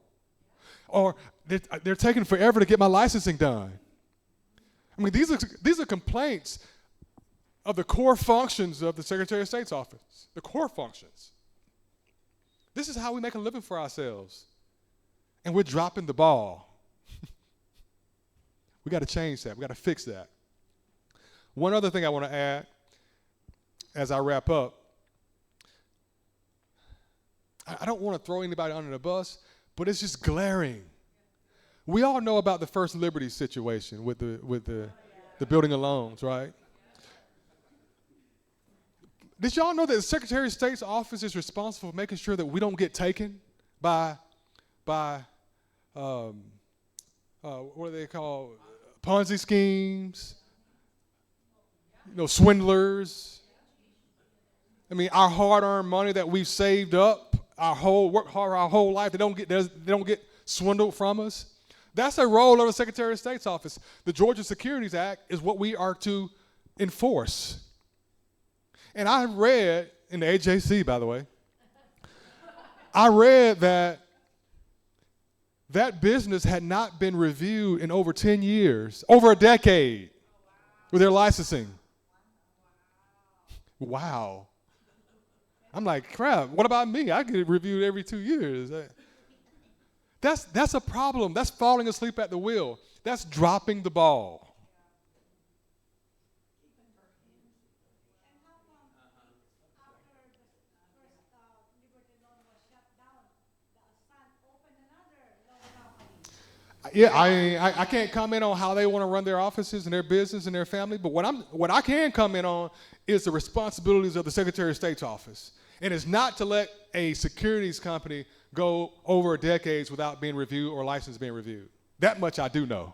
Or they're taking forever to get my licensing done. I mean, these are complaints of the core functions of the Secretary of State's office, the core functions. This is how we make a living for ourselves. And we're dropping the ball. We got to change that. We got to fix that. One other thing I want to add as I wrap up. I don't want to throw anybody under the bus, but it's just glaring. We all know about the First Liberty situation with the building of loans, right? Did y'all know that the Secretary of State's office is responsible for making sure that we don't get taken by what do they call, Ponzi schemes, swindlers? I mean, our hard-earned money that we've saved up, work hard our whole life, they don't get swindled from us. That's a role of the Secretary of State's office. The Georgia Securities Act is what we are to enforce. And I read, in the AJC, by the way, I read that that business had not been reviewed in over 10 years, over a decade, with their licensing. Wow. I'm like, crap, what about me? I get it reviewed every 2 years. That's a problem. That's falling asleep at the wheel. That's dropping the ball. Yeah, I can't comment on how they want to run their offices and their business and their family, but what I can comment on is the responsibilities of the Secretary of State's office. And it's not to let a securities company go over decades without being reviewed or license being reviewed. That much I do know.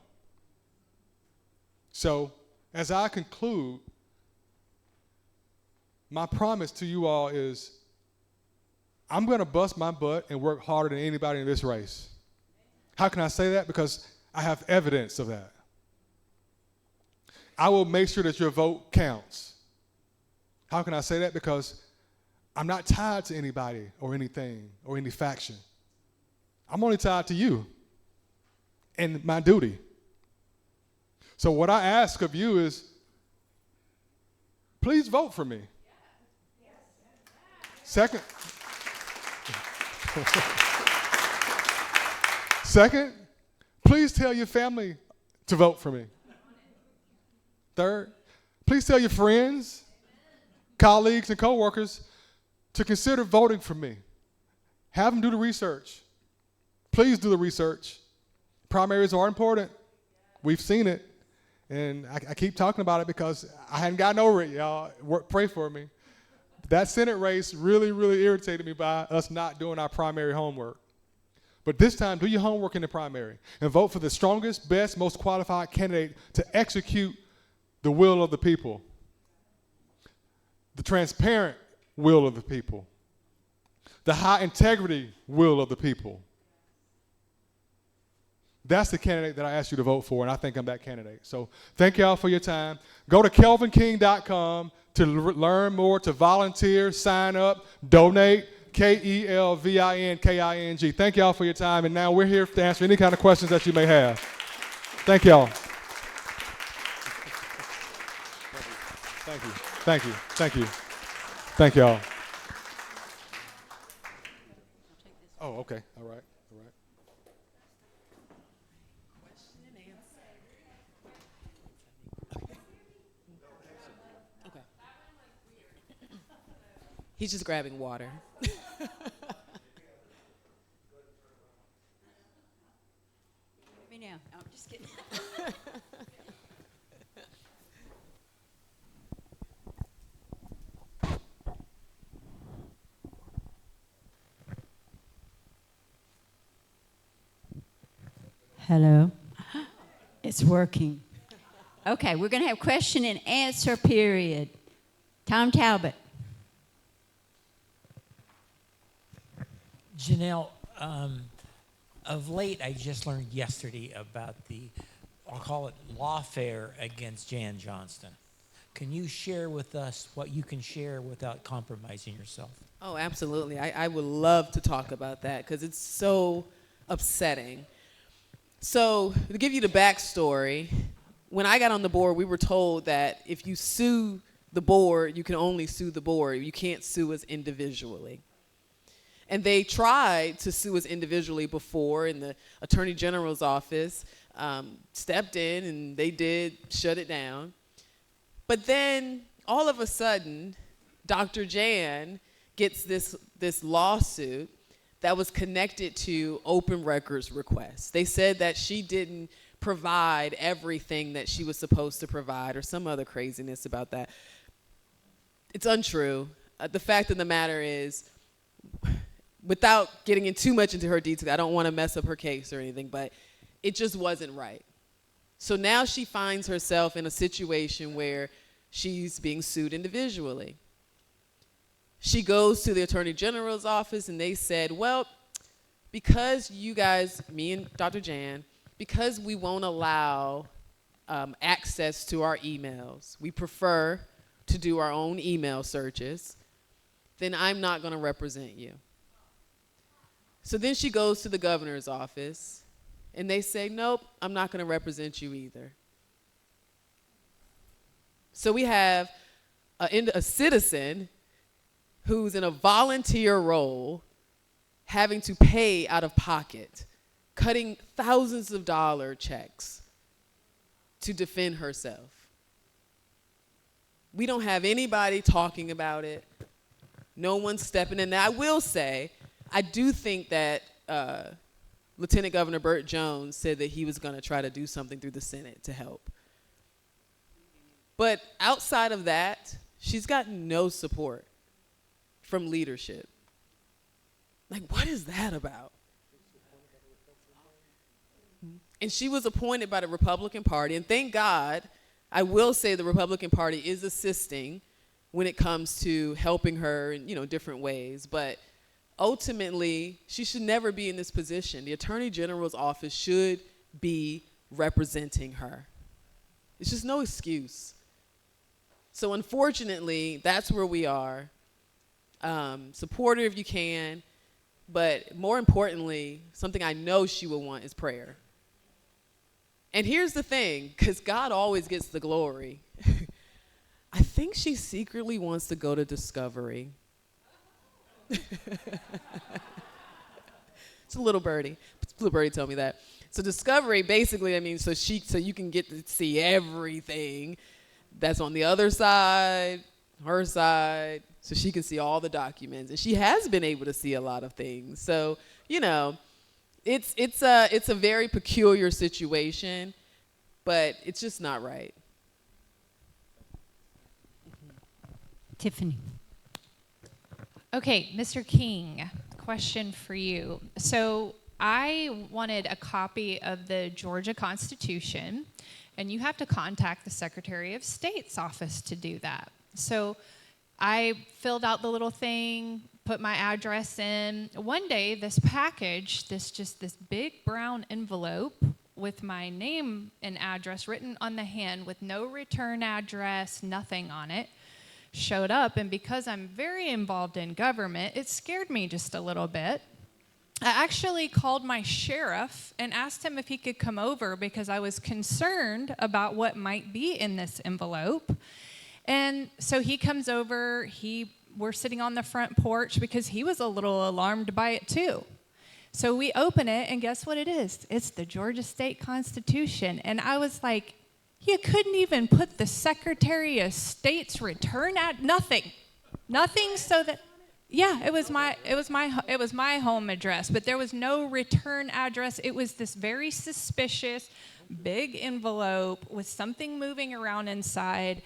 So, as I conclude, my promise to you all is I'm going to bust my butt and work harder than anybody in this race. How can I say that? Because I have evidence of that. I will make sure that your vote counts. How can I say that? Because I'm not tied to anybody or anything or any faction. I'm only tied to you and my duty. So what I ask of you is, please vote for me. Second, please tell your family to vote for me. Third, please tell your friends, colleagues, and coworkers to consider voting for me. Have them do the research. Please do the research. Primaries are important. We've seen it. And I keep talking about it because I hadn't gotten over it, y'all. Pray for me. That Senate race really, really irritated me by us not doing our primary homework. But this time, do your homework in the primary and vote for the strongest, best, most qualified candidate to execute the will of the people, the transparent will of the people, the high integrity will of the people. That's the candidate that I asked you to vote for, and I think I'm that candidate. So thank y'all for your time. Go to kelvinking.com to learn more, to volunteer, sign up, donate, KELVINKING. Thank y'all for your time, and now we're here to answer any kind of questions that you may have. Thank y'all. Thank you. Thank you. Thank you. Thank y'all. Oh, okay. All right. All right. Okay. He's just grabbing water. Me now. I'm just kidding. Hello. It's working. Okay, we're going to have question and answer period. Tom Talbot. Janelle, of late, I just learned yesterday about I'll call it lawfare against Jan Johnston. Can you share with us what you can share without compromising yourself? Oh, absolutely. I would love to talk about that because it's so upsetting. So to give you the backstory, when I got on the board, we were told that if you sue the board, you can only sue the board. You can't sue us individually. And they tried to sue us individually before, and the Attorney General's office stepped in, and they did shut it down. But then, all of a sudden, Dr. Jan gets this lawsuit that was connected to open records requests. They said that she didn't provide everything that she was supposed to provide, or some other craziness about that. It's untrue. The fact of the matter is, without getting too much into her details, I don't want to mess up her case or anything, but it just wasn't right. So now she finds herself in a situation where she's being sued individually. She goes to the Attorney General's office, and they said, well, because you guys, me and Dr. Jan, because we won't allow access to our emails, we prefer to do our own email searches, then I'm not going to represent you. So then she goes to the governor's office, and they say, nope, I'm not going to represent you either. So we have a citizen who's in a volunteer role having to pay out of pocket, cutting thousands of dollar checks to defend herself. We don't have anybody talking about it. No one's stepping in. Now, I will say, I do think that Lieutenant Governor Burt Jones said that he was going to try to do something through the Senate to help. But outside of that, she's got no support from leadership. Like, what is that about? And she was appointed by the Republican Party, and thank God, I will say the Republican Party is assisting when it comes to helping her in, different ways. But ultimately, she should never be in this position. The Attorney General's office should be representing her. It's just no excuse. So unfortunately, that's where we are. Support her if you can, but more importantly, something I know she will want is prayer. And here's the thing, because God always gets the glory. I think she secretly wants to go to Discovery. It's a little birdie. Little birdie told me that. So Discovery, basically, I mean, so you can get to see everything that's on the other side, her side, so she can see all the documents. And she has been able to see a lot of things. So, it's a very peculiar situation, but it's just not right. Tiffany. Okay, Mr. King, question for you. So I wanted a copy of the Georgia Constitution, and you have to contact the Secretary of State's office to do that. So I filled out the little thing, put my address in. One day, this package, this big brown envelope with my name and address written on the hand with no return address, nothing on it, showed up. And because I'm very involved in government, it scared me just a little bit. I actually called my sheriff and asked him if he could come over because I was concerned about what might be in this envelope. And so he comes over, we're sitting on the front porch because he was a little alarmed by it too. So we open it, and guess what it is? It's the Georgia State Constitution. And I was like, you couldn't even put the Secretary of State's return at nothing. Nothing so that, yeah, it was my home address, but there was no return address. It was this very suspicious big envelope with something moving around inside.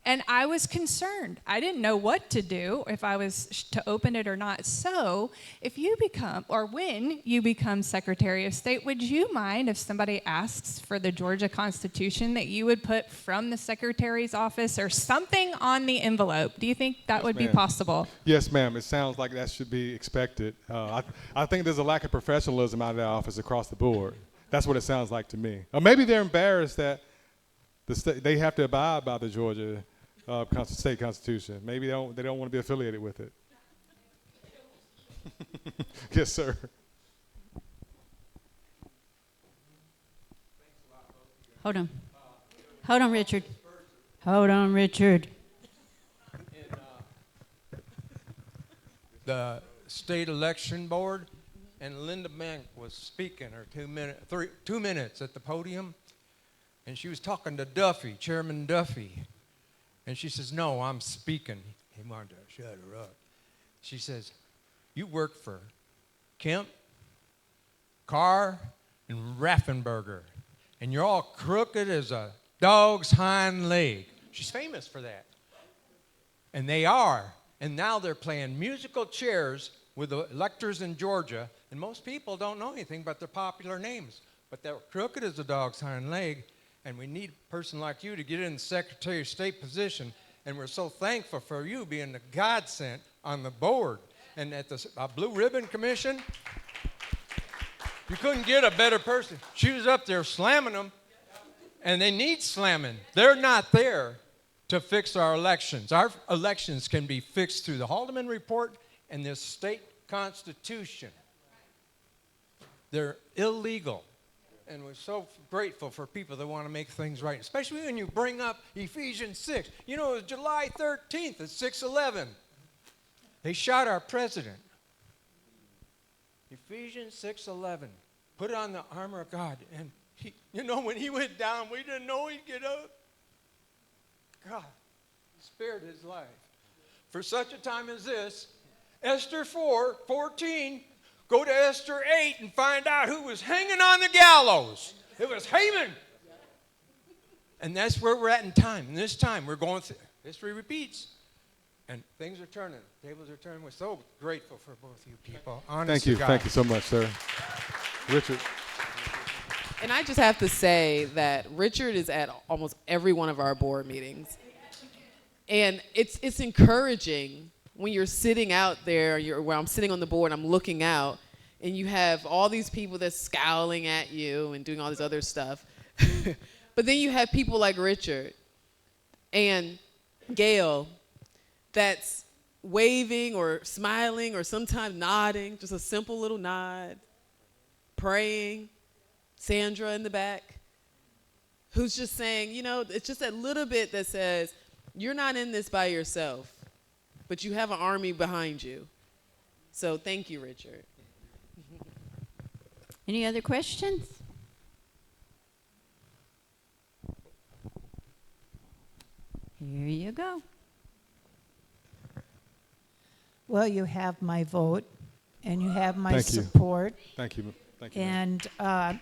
And I was concerned. I didn't know what to do, if I was to open it or not. So if you become, or when you become Secretary of State, would you mind if somebody asks for the Georgia Constitution that you would put from the Secretary's office or something on the envelope? Do you think that would be possible? Yes, ma'am. It sounds like that should be expected. I think there's a lack of professionalism out of that office across the board. That's what it sounds like to me. Or maybe they're embarrassed that they have to abide by the Georgia state constitution. Maybe they don't want to be affiliated with it. Yes, sir. Hold on, Richard. Hold on, Richard. The state election board, and Linda Bank was speaking her 2 minutes at the podium, and she was talking to Duffy, Chairman Duffy. And she says, no, I'm speaking. He wanted to shut her up. She says, you work for Kemp, Carr, and Raffensperger, and you're all crooked as a dog's hind leg. She's famous for that. And they are. And now they're playing musical chairs with the electors in Georgia, and most people don't know anything but their popular names. But they're crooked as a dog's hind leg. And we need a person like you to get in the Secretary of State position. And we're so thankful for you being the godsend on the board. And at the Blue Ribbon Commission, You couldn't get a better person. She was up there slamming them, and they need slamming. They're not there to fix our elections. Our elections can be fixed through the Haldeman Report and this state constitution. They're illegal. And we're so grateful for people that want to make things right, especially when you bring up Ephesians 6. You know, it was July 13th at 6/11. They shot our president. Ephesians 6:11. Put on the armor of God. And he, you know, when he went down, we didn't know he'd get up. God spared his life. For such a time as this, Esther 4:14. Go to Esther 8 and find out who was hanging on the gallows. It was Haman. And that's where we're at in time. In this time, we're going through, history repeats. And things are turning. Tables are turning. We're so grateful for both you people. Honest Thank you. to God. Thank you so much, sir. Richard. And I just have to say that Richard is at almost every one of our board meetings. And it's encouraging when you're sitting out there, where I'm sitting on the board, I'm looking out, and you have all these people that's scowling at you and doing all this other stuff. But then you have people like Richard and Gail that's waving or smiling or sometimes nodding, just a simple little nod, praying. Sandra in the back, who's just saying, you know, it's just that little bit that says, you're not in this by yourself, but you have an army behind you. So thank you, Richard. Any other questions? Here you go. Well, you have my vote, and you have my Thank you. support. Thank you. Thank you. ma'am. And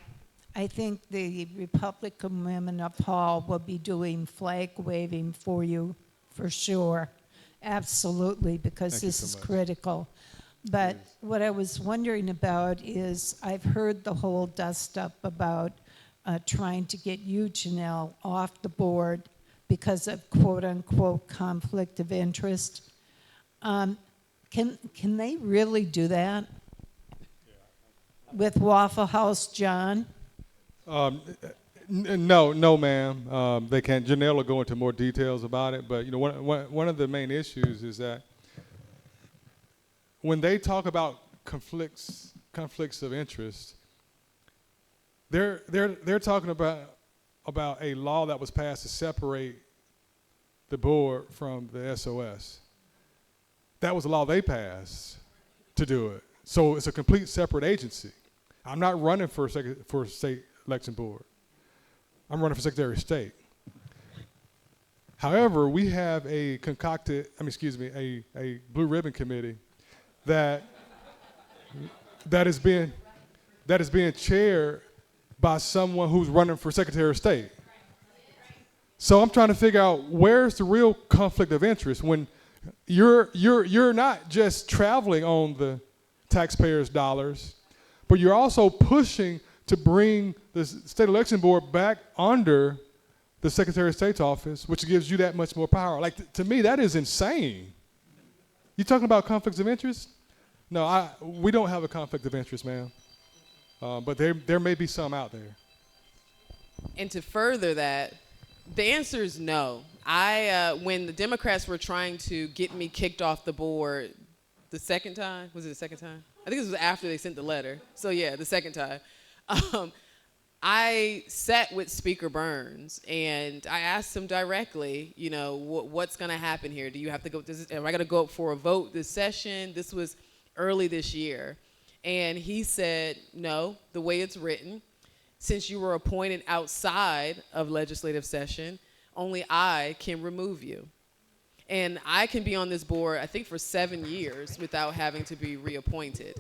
I think the Republican women of Hall will be doing flag waving for you for sure. Absolutely, because Thank you this so is much. critical. But It is. what I was wondering about is I've heard the whole dust up about trying to get you, Janelle, off the board because of quote unquote conflict of interest. Can they really do that? With Waffle House John? No, ma'am. They can't. Janelle will go into more details about it, but you know, one of the main issues is that when they talk about conflicts of interest, they're talking about a law that was passed to separate the board from the SOS. That was a law they passed to do it. So it's a complete separate agency. I'm not running for state election board. I'm running for Secretary of State. However, we have a blue ribbon committee that is being chaired by someone who's running for Secretary of State. So I'm trying to figure out where's the real conflict of interest when you're not just traveling on the taxpayers' dollars, but you're also pushing to bring the state election board back under the Secretary of State's office, which gives you that much more power. Like, to me, that is insane. You talking about conflicts of interest? No, we don't have a conflict of interest, ma'am. But there may be some out there. And to further that, the answer is no. When the Democrats were trying to get me kicked off the board the second time, was it the second time? I think it was after they sent the letter. So yeah, the second time. I sat with Speaker Burns and I asked him directly, you know, what's going to happen here? Do you have to go? Am I going to go up for a vote this session? This was early this year. And he said, no, the way it's written, since you were appointed outside of legislative session, only I can remove you. And I can be on this board, I think, for 7 years without having to be reappointed.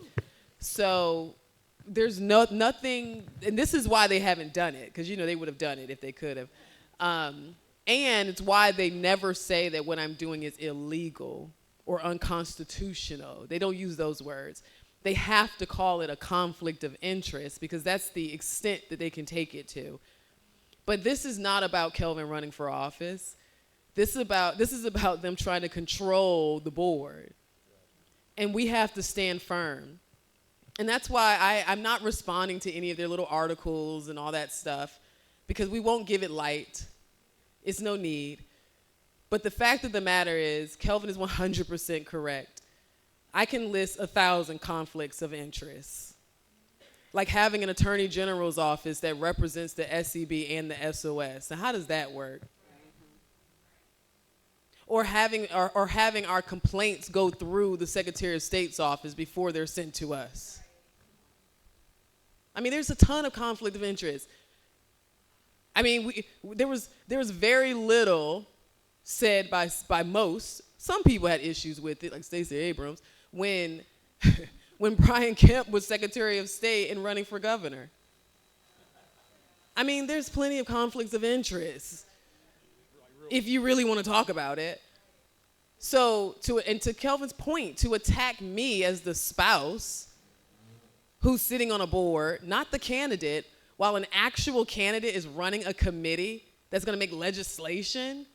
So there's nothing, and this is why they haven't done it, because, you know, they would have done it if they could have. And it's why they never say that what I'm doing is illegal or unconstitutional. They don't use those words. They have to call it a conflict of interest because that's the extent that they can take it to. But this is not about Kelvin running for office. This is about them trying to control the board. And we have to stand firm. And that's why I'm not responding to any of their little articles and all that stuff, because we won't give it light. It's no need. But the fact of the matter is, Kelvin is 100% correct. I can list 1,000 conflicts of interest. Like having an attorney general's office that represents the SCB and the SOS. Now, how does that work? Or having our complaints go through the Secretary of State's office before they're sent to us. I mean, there's a ton of conflict of interest. I mean, there was very little said by most. Some people had issues with it, like Stacey Abrams, when Brian Kemp was Secretary of State and running for governor. I mean, there's plenty of conflicts of interest if you really want to talk about it. So, to Kelvin's point, to attack me as the spouse who's sitting on a board, not the candidate, while an actual candidate is running a committee that's going to make legislation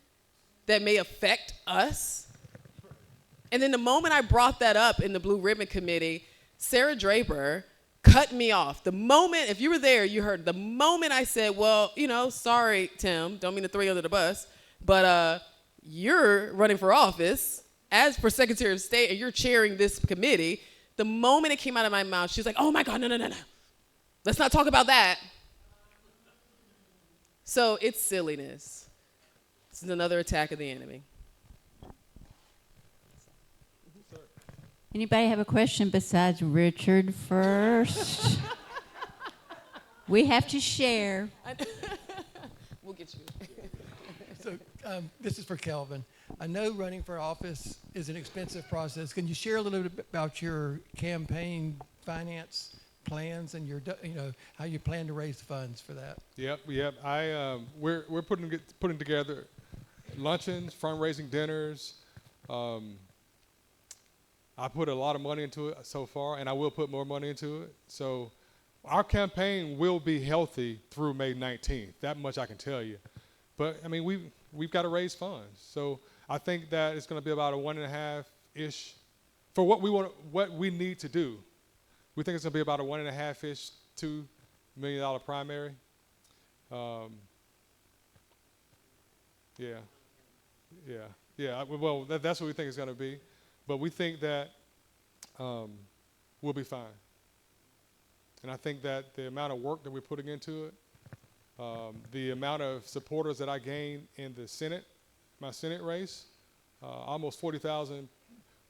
that may affect us. And then the moment I brought that up in the Blue Ribbon Committee, Sarah Draper cut me off. The moment, if you were there, you heard, the moment I said, well, sorry, Tim, don't mean to throw you under the bus, but you're running for office as for Secretary of State and you're chairing this committee. The moment it came out of my mouth, she's like, oh my God, no. Let's not talk about that. So it's silliness. This is another attack of the enemy. Anybody have a question besides Richard first? We have to share. We'll get you. So this is for Kelvin. I know running for office is an expensive process. Can you share a little bit about your campaign finance plans and your, how you plan to raise funds for that? Yep. We're putting together luncheons, fundraising dinners. I put a lot of money into it so far, and I will put more money into it. So our campaign will be healthy through May 19th. That much I can tell you. But I mean, we've got to raise funds. So I think that it's going to be about a 1.5-ish for what we need to do. We think it's going to be about a 1.5-ish, $2 million primary. Well, that's what we think it's going to be. But we think that we'll be fine. And I think that the amount of work that we're putting into it, the amount of supporters that I gained in the Senate, my Senate race, almost 40,000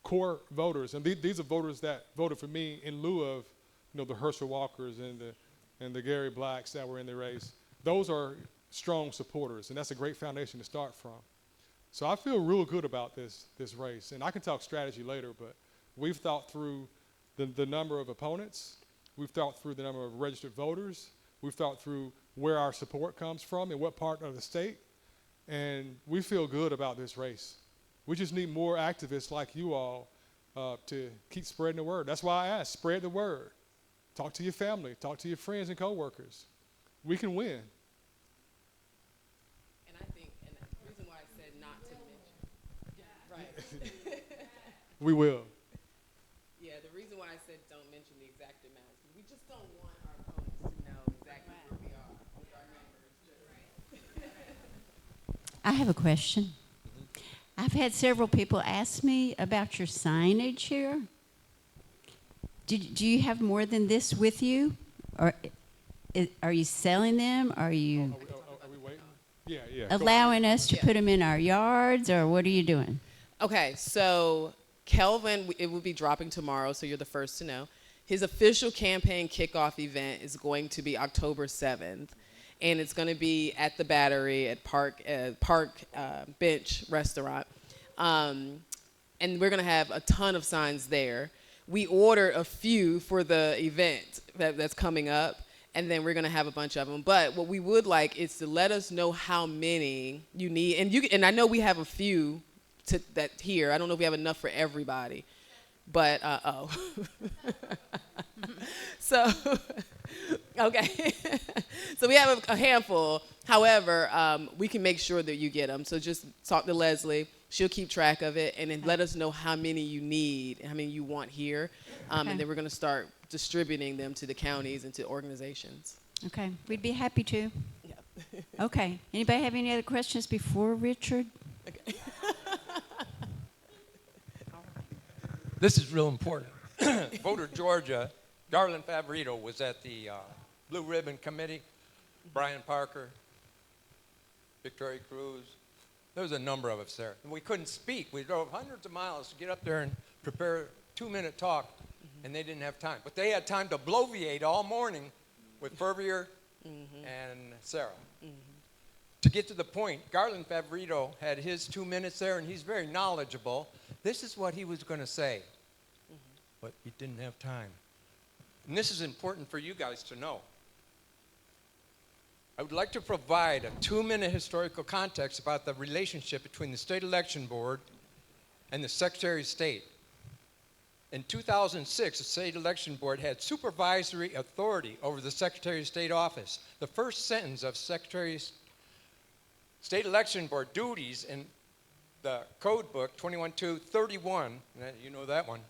core voters. And these are voters that voted for me in lieu of the Herschel Walkers and the Gary Blacks that were in the race. Those are strong supporters, and that's a great foundation to start from. So I feel real good about this race. And I can talk strategy later, but we've thought through the number of opponents. We've thought through the number of registered voters. We've thought through where our support comes from and what part of the state. And we feel good about this race. We just need more activists like you all to keep spreading the word. That's why I asked, spread the word. Talk to your family. Talk to your friends and coworkers. We can win. We will. Yeah, the reason why I said don't mention the exact amounts, we just don't want our opponents to know exactly where we are with our numbers. I have a question. I've had several people ask me about your signage here. Do you have more than this with you? Or are you selling them? Are you Are we waiting? Yeah. allowing us to put them in our yards, or what are you doing? Okay, so Kelvin, it will be dropping tomorrow, so you're the first to know. His official campaign kickoff event is going to be October 7th, and it's going to be at the Battery at Park Bench Restaurant. And we're going to have a ton of signs there. We ordered a few for the event that's coming up, and then we're going to have a bunch of them. But what we would like is to let us know how many you need. And I know we have a few that here. I don't know if we have enough for everybody. But, So, okay. So we have a handful. However, we can make sure that you get them. So just talk to Leslie. She'll keep track of it, and then let us know how many you need, how many you want here. And then we're going to start distributing them to the counties and to organizations. Okay, we'd be happy to. Yeah. Okay, anybody have any other questions before Richard? Okay. This is real important. Voter Georgia, Garland Favorito was at the Blue Ribbon Committee, Brian Parker, Victoria Cruz. There was a number of us there. And we couldn't speak. We drove hundreds of miles to get up there and prepare a 2-minute talk, and they didn't have time. But they had time to bloviate all morning with Fervier and Sarah. To get to the point, Garland Favorito had his 2 minutes there, and he's very knowledgeable. This is what he was going to say, but he didn't have time. And this is important for you guys to know. I would like to provide a 2-minute historical context about the relationship between the State Election Board and the Secretary of State. In 2006, the State Election Board had supervisory authority over the Secretary of State office. The first sentence of Secretary of State Election Board duties in the code book 21-231, you know that one.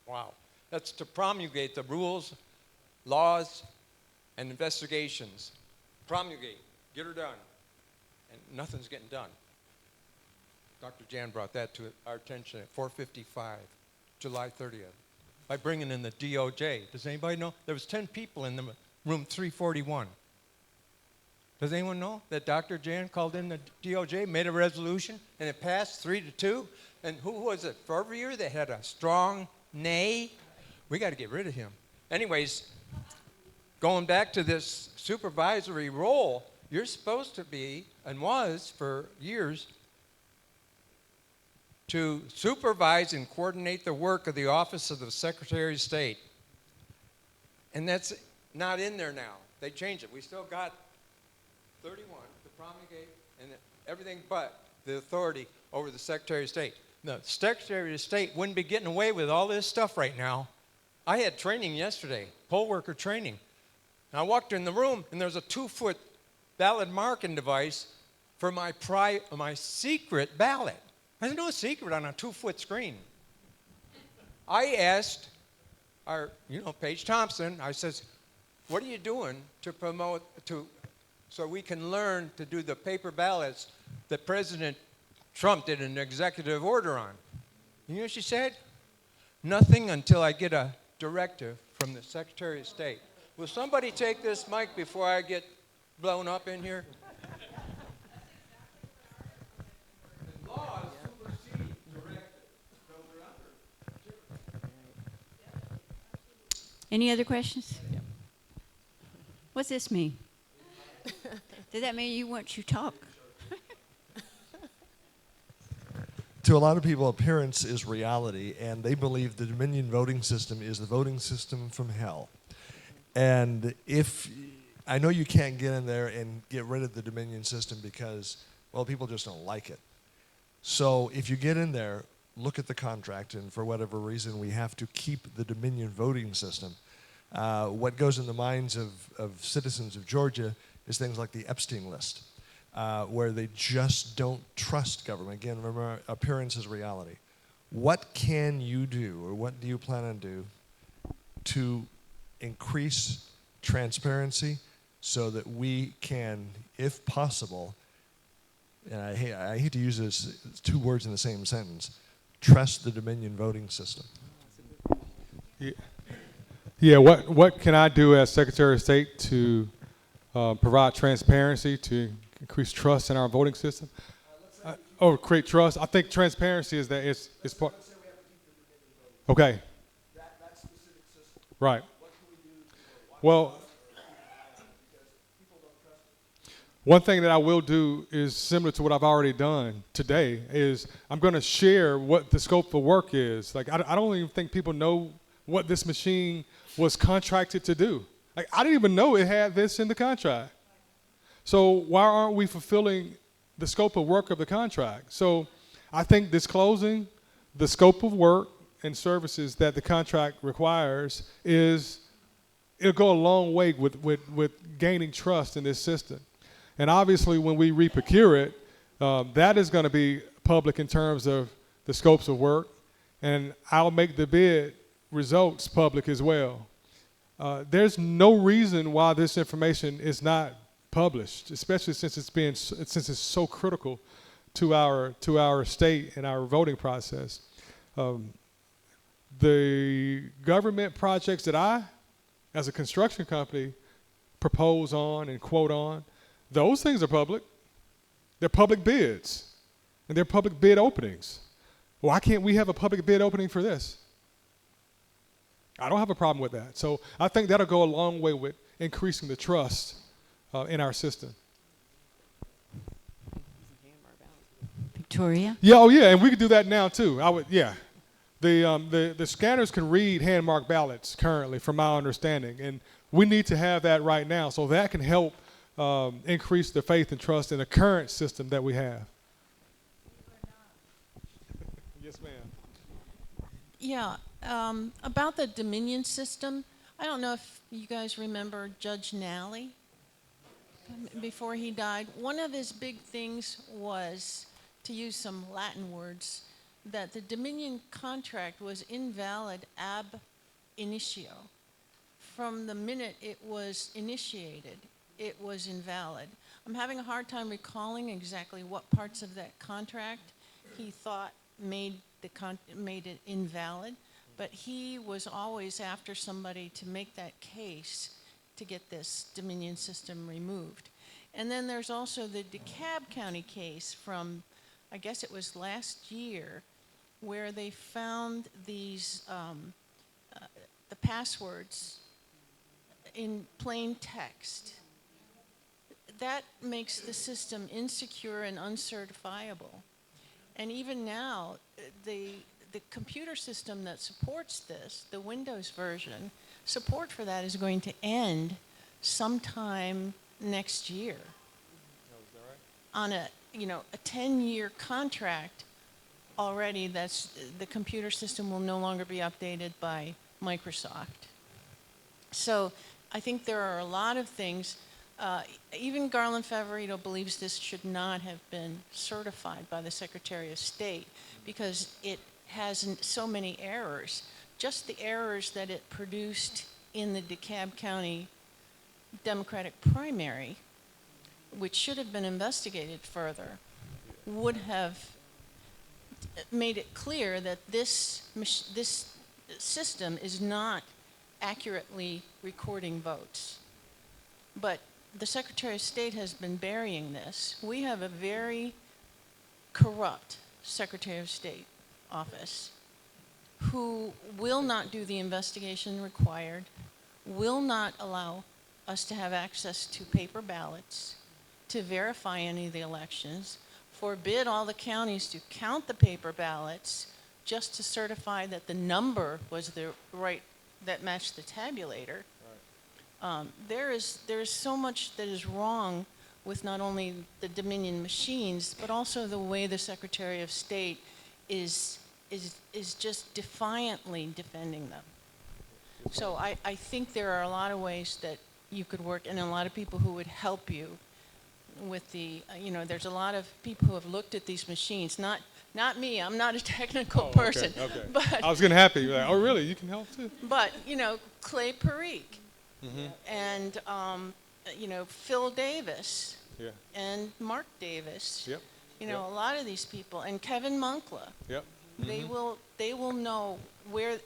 Wow. That's to promulgate the rules, laws, and investigations. Promulgate, get her done. And nothing's getting done. Dr. Jan brought that to our attention at 4:55, July 30th, by bringing in the DOJ. Does anybody know? There was 10 people in the room 341. Does anyone know that Dr. Jan called in the DOJ, made a resolution, and it passed 3-2? And who was it, Fervier, that had a strong nay? We got to get rid of him. Anyways, going back to this supervisory role, you're supposed to be, and was for years, to supervise and coordinate the work of the Office of the Secretary of State. And that's not in there now. They changed it. We still got 31 to promulgate and everything but the authority over the Secretary of State. The Secretary of State wouldn't be getting away with all this stuff right now. I had training yesterday, poll worker training. And I walked in the room, and there's a 2-foot ballot marking device for my secret ballot. There's no secret on a 2-foot screen. I asked Paige Thompson, I says, what are you doing to promote, so we can learn to do the paper ballots that President Trump did an executive order on? You know what she said? Nothing until I get a directive from the Secretary of State. Will somebody take this mic before I get blown up in here? The laws supersede directives. Any other questions? What's this mean? Does that mean you want you talk? To a lot of people, appearance is reality, and they believe the Dominion voting system is the voting system from hell. And I know you can't get in there and get rid of the Dominion system because, well, people just don't like it. So if you get in there, look at the contract, and for whatever reason, we have to keep the Dominion voting system. What goes in the minds of citizens of Georgia is things like the Epstein list, where they just don't trust government. Again, remember, appearance is reality. What can you do, or what do you plan on do to increase transparency so that we can, if possible, and I hate to use this 2 words in the same sentence, trust the Dominion voting system? Yeah. What can I do as Secretary of State to provide transparency, to increase trust in our voting system? Create trust. I think transparency is that it's part. Okay. That specific system. Right. What can we do? Well, one thing that I will do is similar to what I've already done today is I'm going to share what the scope of work is. Like, I don't even think people know what this machine was contracted to do. Like, I didn't even know it had this in the contract. So why aren't we fulfilling the scope of work of the contract? So I think disclosing the scope of work and services that the contract requires it'll go a long way with gaining trust in this system. And obviously when we re-procure it, that is going to be public in terms of the scopes of work, and I'll make the bid results public as well. There's no reason why this information is not published, especially since it's so critical to our state and our voting process. The government projects that I, as a construction company, propose on and quote on, those things are public. They're public bids, and they're public bid openings. Why can't we have a public bid opening for this? I don't have a problem with that. So I think that'll go a long way with increasing the trust in our system. Victoria? Yeah, oh yeah, and we could do that now too. The scanners can read hand-marked ballots currently, from my understanding, and we need to have that right now, so that can help increase the faith and trust in the current system that we have. Yes, ma'am. Yeah, about the Dominion system, I don't know if you guys remember Judge Nally before he died. One of his big things was, to use some Latin words, that the Dominion contract was invalid ab initio. From the minute it was initiated, it was invalid. I'm having a hard time recalling exactly what parts of that contract he thought made it invalid, but he was always after somebody to make that case to get this Dominion system removed. And then there's also the DeKalb County case from, I guess it was last year, where they found these, the passwords in plain text. That makes the system insecure and uncertifiable. And even now, the computer system that supports this, the Windows version, support for that is going to end sometime next year. Oh, is that On right? a 10-year contract already, the computer system will no longer be updated by Microsoft. So I think there are a lot of things. Even Garland Favorito believes this should not have been certified by the Secretary of State because it has so many errors. Just the errors that it produced in the DeKalb County Democratic primary, which should have been investigated further, would have made it clear that this system is not accurately recording votes. But the Secretary of State has been burying this. We have a very corrupt Secretary of State office who will not do the investigation required, will not allow us to have access to paper ballots, to verify any of the elections, forbid all the counties to count the paper ballots just to certify that the number was the right, that matched the tabulator. There is so much that is wrong with not only the Dominion machines, but also the way the Secretary of State is just defiantly defending them. So I think there are a lot of ways that you could work, and a lot of people who would help you with the, there's a lot of people who have looked at these machines, not me, I'm not a technical person. Okay. But I was getting happy. You're like, oh, really? You can help too? But, Clay Parikh, and, Phil Davis, Yeah. and Mark Davis. Yep. A lot of these people, and Kevin Munkla. Yep. They will know where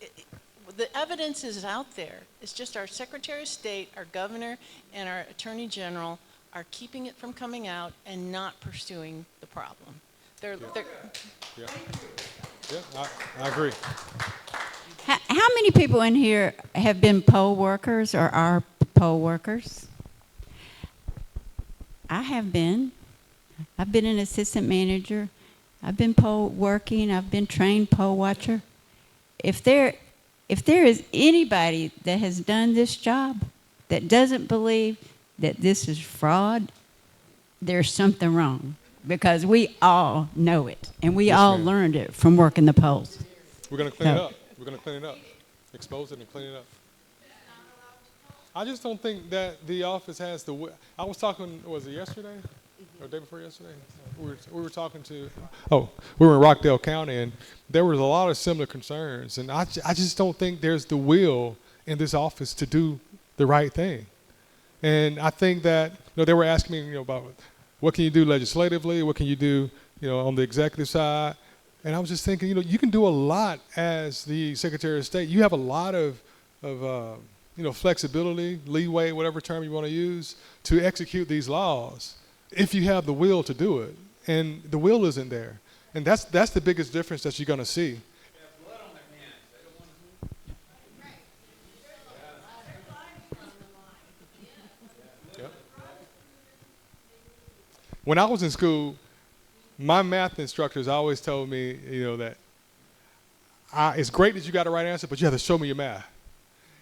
the evidence is out there. It's just our Secretary of State, our governor, and our Attorney General are keeping it from coming out and not pursuing the problem. They're Yeah, I agree. How many people in here have been poll workers or are poll workers? I have been. I've been an assistant manager. I've been poll working. I've been trained poll watcher. If there is anybody that has done this job that doesn't believe that this is fraud, there's something wrong, because we all know it, and we all ma'am. learned it from working the polls. We're going to clean it up. We're going to clean it up. Expose it and clean it up. I just don't think that the office has the I was talking, was it yesterday? or the day before yesterday, we were talking to, we were in Rockdale County, and there was a lot of similar concerns. And I just don't think there's the will in this office to do the right thing. And I think that, they were asking me, about what can you do legislatively, what can you do, on the executive side. And I was just thinking, you can do a lot as the Secretary of State. You have a lot of flexibility, leeway, whatever term you want to use, to execute these laws if you have the will to do it. And the will isn't there. And that's the biggest difference that you're going to see. Yep. When I was in school, my math instructors always told me, that it's great that you got the right answer, but you have to show me your math.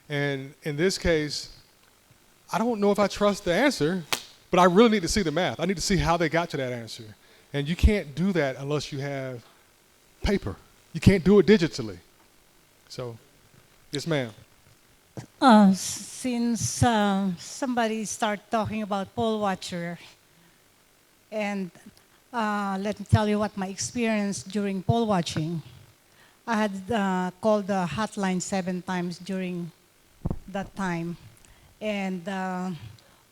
And in this case, I don't know if I trust the answer, but I really need to see the math. I need to see how they got to that answer. And you can't do that unless you have paper. You can't do it digitally. So, yes, ma'am. Since somebody started talking about poll watcher, and let me tell you what my experience during poll watching. I had called the hotline 7 times during that time. And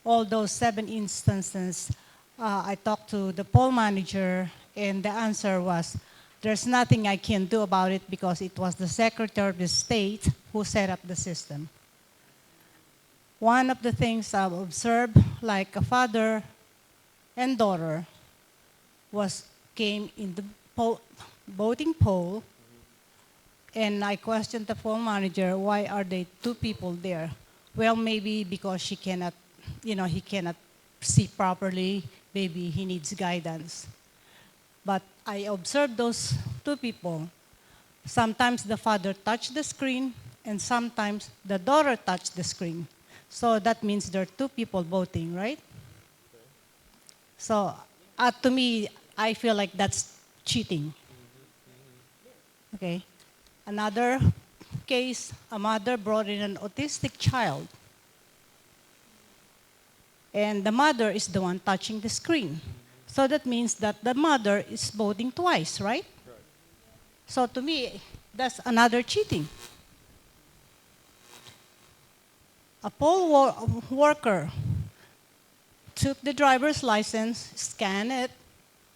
all those 7 instances, I talked to the poll manager, and the answer was, there's nothing I can do about it because it was the Secretary of the State who set up the system. One of the things I've observed, like a father and daughter, came in the voting poll, and I questioned the poll manager, why are there 2 people there? Well, maybe because he cannot see properly, maybe he needs guidance. But I observed those 2 people. Sometimes the father touched the screen, and sometimes the daughter touched the screen. So that means there are 2 people voting, right? So to me, I feel like that's cheating. Okay. Another case, a mother brought in an autistic child. And the mother is the one touching the screen. So that means that the mother is voting twice, right? So to me, that's another cheating. A poll worker took the driver's license, scanned it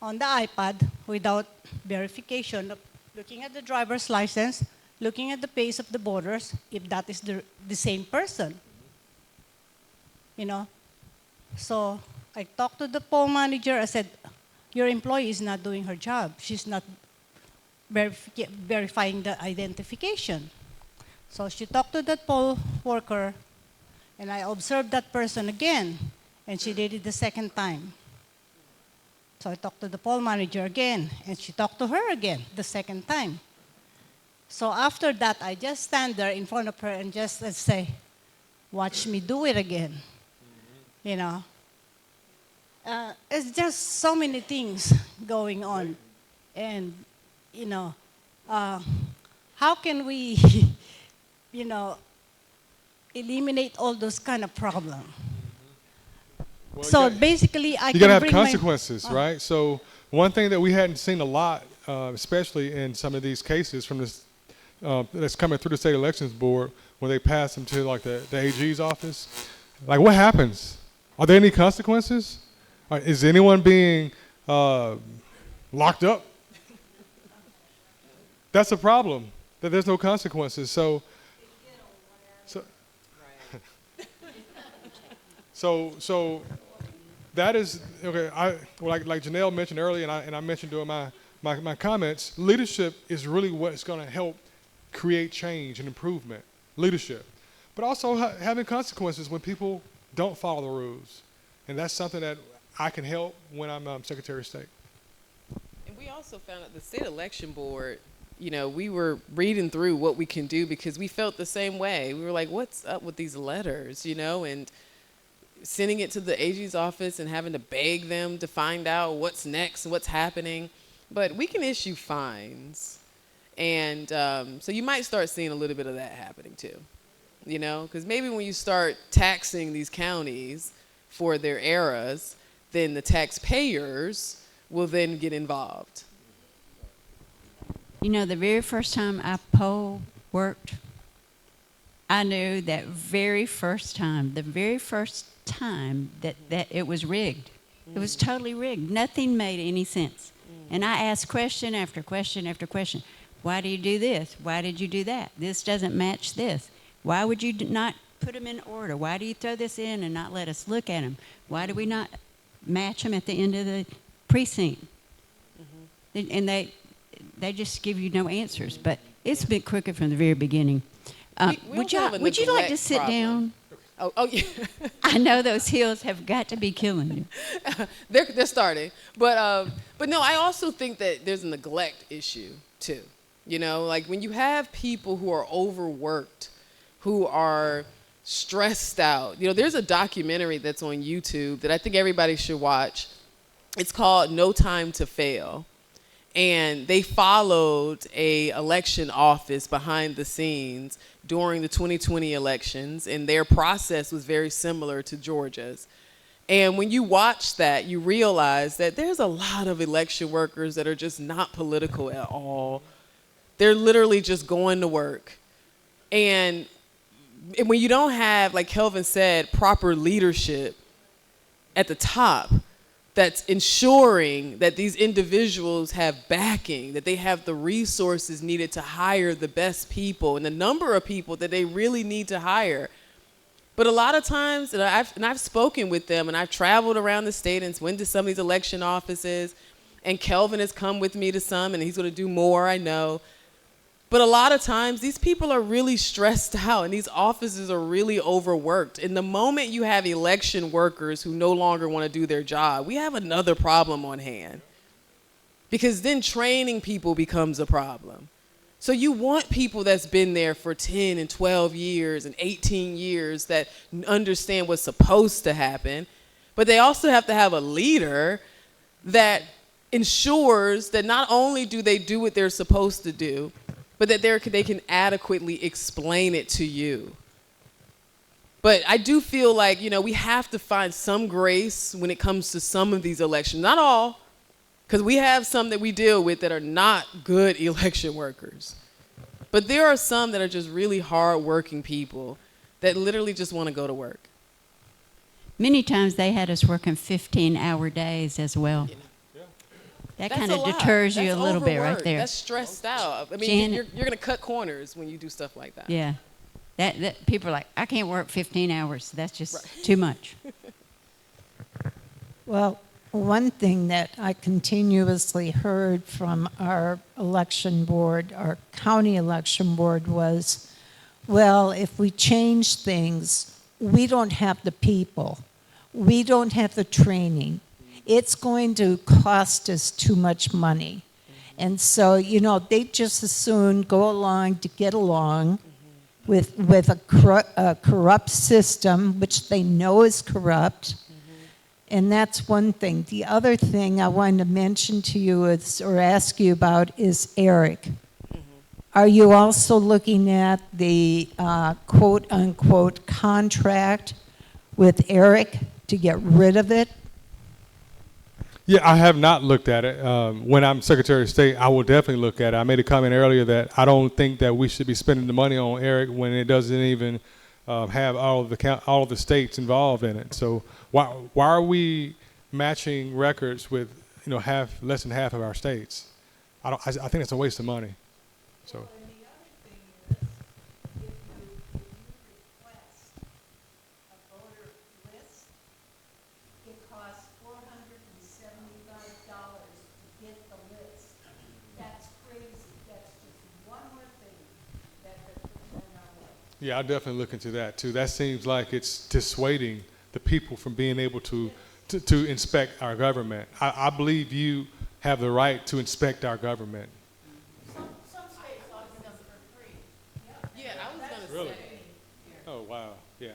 on the iPad without verification, looking at the driver's license, looking at the face of the voters, if that is the same person. So I talked to the poll manager. I said, your employee is not doing her job. She's not verifying the identification. So she talked to that poll worker, and I observed that person again, and she did it the second time. So I talked to the poll manager again, and she talked to her again the second time. So after that, I just stand there in front of her and just say, watch me do it again. It's just so many things going on. And, how can we, eliminate all those kind of problems? Well, So basically, I you can got to have bring consequences, right? So one thing that we hadn't seen a lot, especially in some of these cases from this that's coming through the state elections board, when they pass them to like the AG's office, like what happens? Are there any consequences? Is anyone being locked up? That's a problem. That there's no consequences. So that is okay. Like Janelle mentioned earlier, and I mentioned during my comments, leadership is really what's going to help create change and improvement. Leadership, but also having consequences when people don't follow the rules, and that's something that I can help when I'm Secretary of State. And we also found at the state election board, we were reading through what we can do because we felt the same way. We were like, what's up with these letters, and sending it to the AG's office and having to beg them to find out what's next and what's happening. But we can issue fines. And so you might start seeing a little bit of that happening too, because maybe when you start taxing these counties for their errors, then the taxpayers will then get involved. You know, the very first time I poll worked, I knew that the very first time that it was rigged. It was totally rigged. Nothing made any sense. And I asked question after question after question. Why do you do this? Why did you do that? This doesn't match this. Why would you not put them in order? Why do you throw this in and not let us look at them? Why do we not match them at the end of the precinct? And they just give you no answers. But it's been crooked from the very beginning. Would you like to sit down? Oh yeah. I know those heels have got to be killing you. They're starting, but no, I also think that there's a neglect issue too. You know, like when you have people who are overworked, who are stressed out. You know, there's a documentary that's on YouTube that I think everybody should watch. It's called No Time to Fail. And they followed a election office behind the scenes during the 2020 elections, and their process was very similar to Georgia's. And when you watch that, you realize that there's a lot of election workers that are just not political at all. They're literally just going to work. And when you don't have, like Kelvin said, proper leadership at the top, that's ensuring that these individuals have backing, that they have the resources needed to hire the best people and the number of people that they really need to hire. But a lot of times, and I've spoken with them, and I've traveled around the state and went to some of these election offices, and Kelvin has come with me to some, and he's going to do more, I know. But a lot of times, these people are really stressed out, and these offices are really overworked. And the moment you have election workers who no longer want to do their job, we have another problem on hand. Because then training people becomes a problem. So you want people that's been there for 10 and 12 years and 18 years that understand what's supposed to happen, but they also have to have a leader that ensures that not only do they do what they're supposed to do, but that they can adequately explain it to you. But I do feel like, you know, we have to find some grace when it comes to some of these elections. Not all, because we have some that we deal with that are not good election workers. But there are some that are just really hard-working people that literally just want to go to work. Many times they had us working 15-hour days as well. Yeah. That kind of deters you a little bit right there. That's stressed out. I mean, you're going to cut corners when you do stuff like that. Yeah. That people are like, I can't work 15 hours. That's just too much. Well, one thing that I continuously heard from our election board, our county election board, was, well, if we change things, we don't have the people. We don't have the training. It's going to cost us too much money. And so, you know, they just as soon go along to get along with a corrupt system, which they know is corrupt. And that's one thing. The other thing I wanted to mention to you or ask you about is Eric. Are you also looking at the quote-unquote contract with Eric to get rid of it? Yeah, I have not looked at it. When I'm Secretary of State, I will definitely look at it. I made a comment earlier that I don't think that we should be spending the money on Eric when it doesn't even have all of the states involved in it. So why are we matching records with less than half of our states? I think it's a waste of money. So. Yeah, I'll definitely look into that too. That seems like it's dissuading the people from being able to inspect our government. I believe you have the right to inspect our government. Some states offer them for free. Yeah, I was going to Really? say. Oh wow, yeah.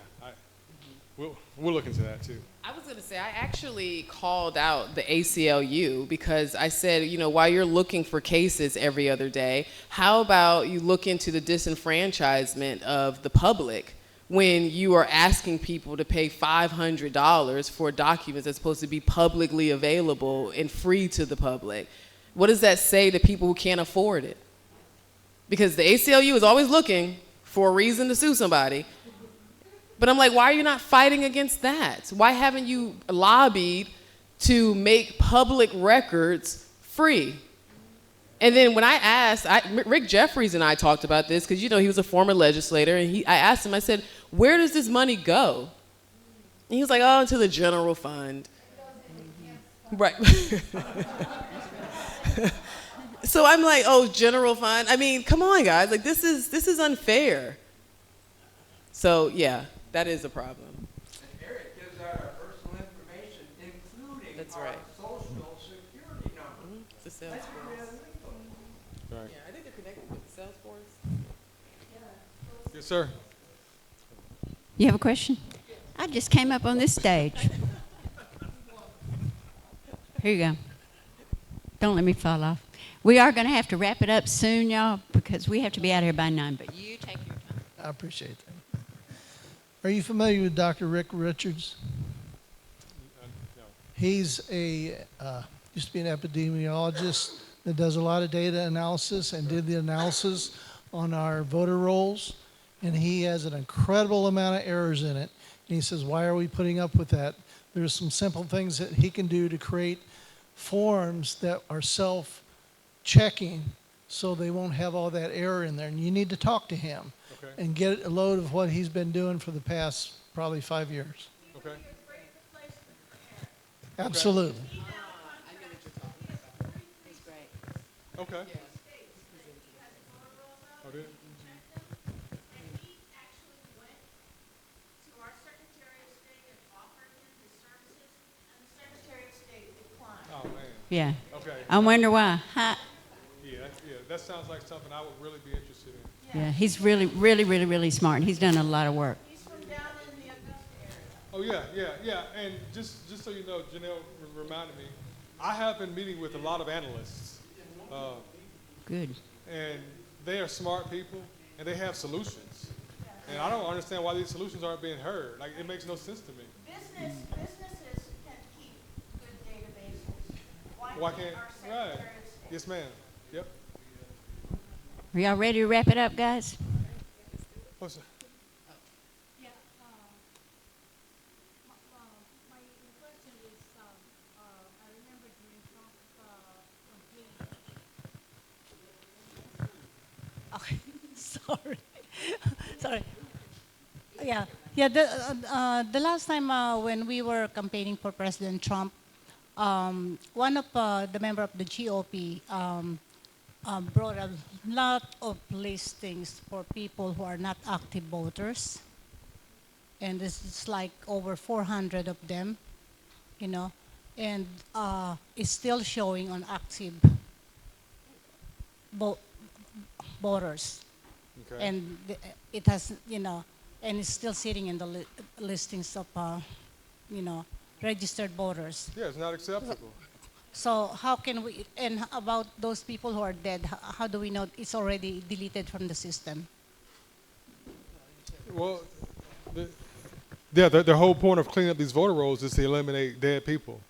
We'll look into that too. I was going to say, I actually called out the ACLU because I said, while you're looking for cases every other day, how about you look into the disenfranchisement of the public when you are asking people to pay $500 for documents that's supposed to be publicly available and free to the public? What does that say to people who can't afford it? Because the ACLU is always looking for a reason to sue somebody. But I'm like, why are you not fighting against that? Why haven't you lobbied to make public records free? And then when I asked, Rick Jeffries and I talked about this, because, you know, he was a former legislator, and I asked him, I said, where does this money go? And he was like, oh, into the general fund. Right. So I'm like, oh, general fund? I mean, come on, guys. Like, this is unfair. So, yeah, that is a problem. And Eric gives out our personal information, including That's our right. social security number. It's a Salesforce. Right. Yeah, I think they're connected with Salesforce. Yes, sir. You have a question? I just came up on this stage. Here you go. Don't let me fall off. We are going to have to wrap it up soon, y'all, because we have to be out here by 9, but you take your time. I appreciate that. Are you familiar with Dr. Rick Richards? No. He's used to be an epidemiologist that does a lot of data analysis and did the analysis on our voter rolls. And he has an incredible amount of errors in it. And he says, why are we putting up with that? There's some simple things that he can do to create forms that are self-checking so they won't have all that error in there. And you need to talk to him and get a load of what he's been doing for the past probably 5 years. Okay. Absolutely. Okay. Oh, did it? Oh, man. Yeah. Okay. I wonder why. Hi. Yeah, that sounds like something I would really be interested in. Yeah, he's really, really, really, really smart. He's done a lot of work. He's from down in the Augusta area. Oh, yeah. And just so you know, Janelle reminded me, I have been meeting with a lot of analysts. Good. And they are smart people, and they have solutions. And I don't understand why these solutions aren't being heard. Like, it makes no sense to me. Businesses can keep good databases. Why can't, our Secretary right. of State? Yes, ma'am. Yep. Are y'all ready to wrap it up, guys? What's that? Yeah, my question is, I remember during Trump campaign. Okay, sorry. Yeah. The last time when we were campaigning for President Trump, one of the member of the GOP brought a lot of listings for people who are not active voters. And this is like over 400 of them, you know, and it's still showing on active voters. Okay. And it has, you know, and it's still sitting in the listings of, you know, registered voters. Yeah, it's not acceptable. So how can we, and about those people who are dead, how do we know it's already deleted from the system? Well, the whole point of cleaning up these voter rolls is to eliminate dead people.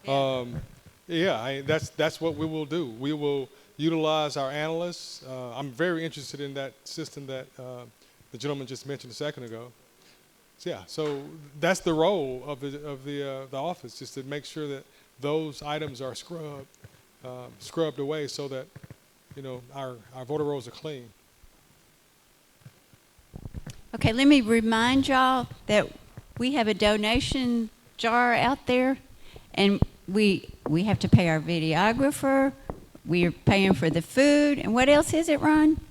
That's what we will do. We will utilize our analysts. I'm very interested in that system that the gentleman just mentioned a second ago. So that's the role of the office, just to make sure that those items are scrubbed away, so that, you know, our voter rolls are clean. Okay, let me remind y'all that we have a donation jar out there, and we have to pay our videographer. We are paying for the food, and what else is it, Ron?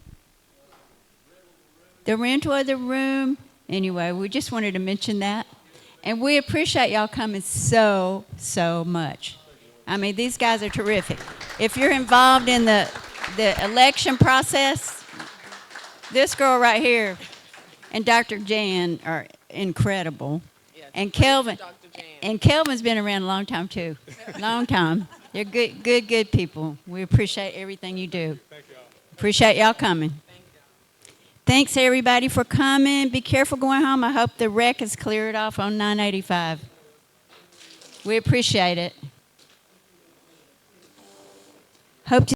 The rental of the room. Anyway, we just wanted to mention that. And we appreciate y'all coming so much. I mean, these guys are terrific. If you're involved in the election process, this girl right here and Dr. Jan are incredible. Yeah, And praise Kelvin, to Dr. Jan. and Kelvin's been around a long time too. Long time. They're good people. We appreciate everything you do. Thank y'all. Appreciate y'all coming. Thanks, everybody, for coming. Be careful going home. I hope the wreck is cleared off on 985. We appreciate it. Hope to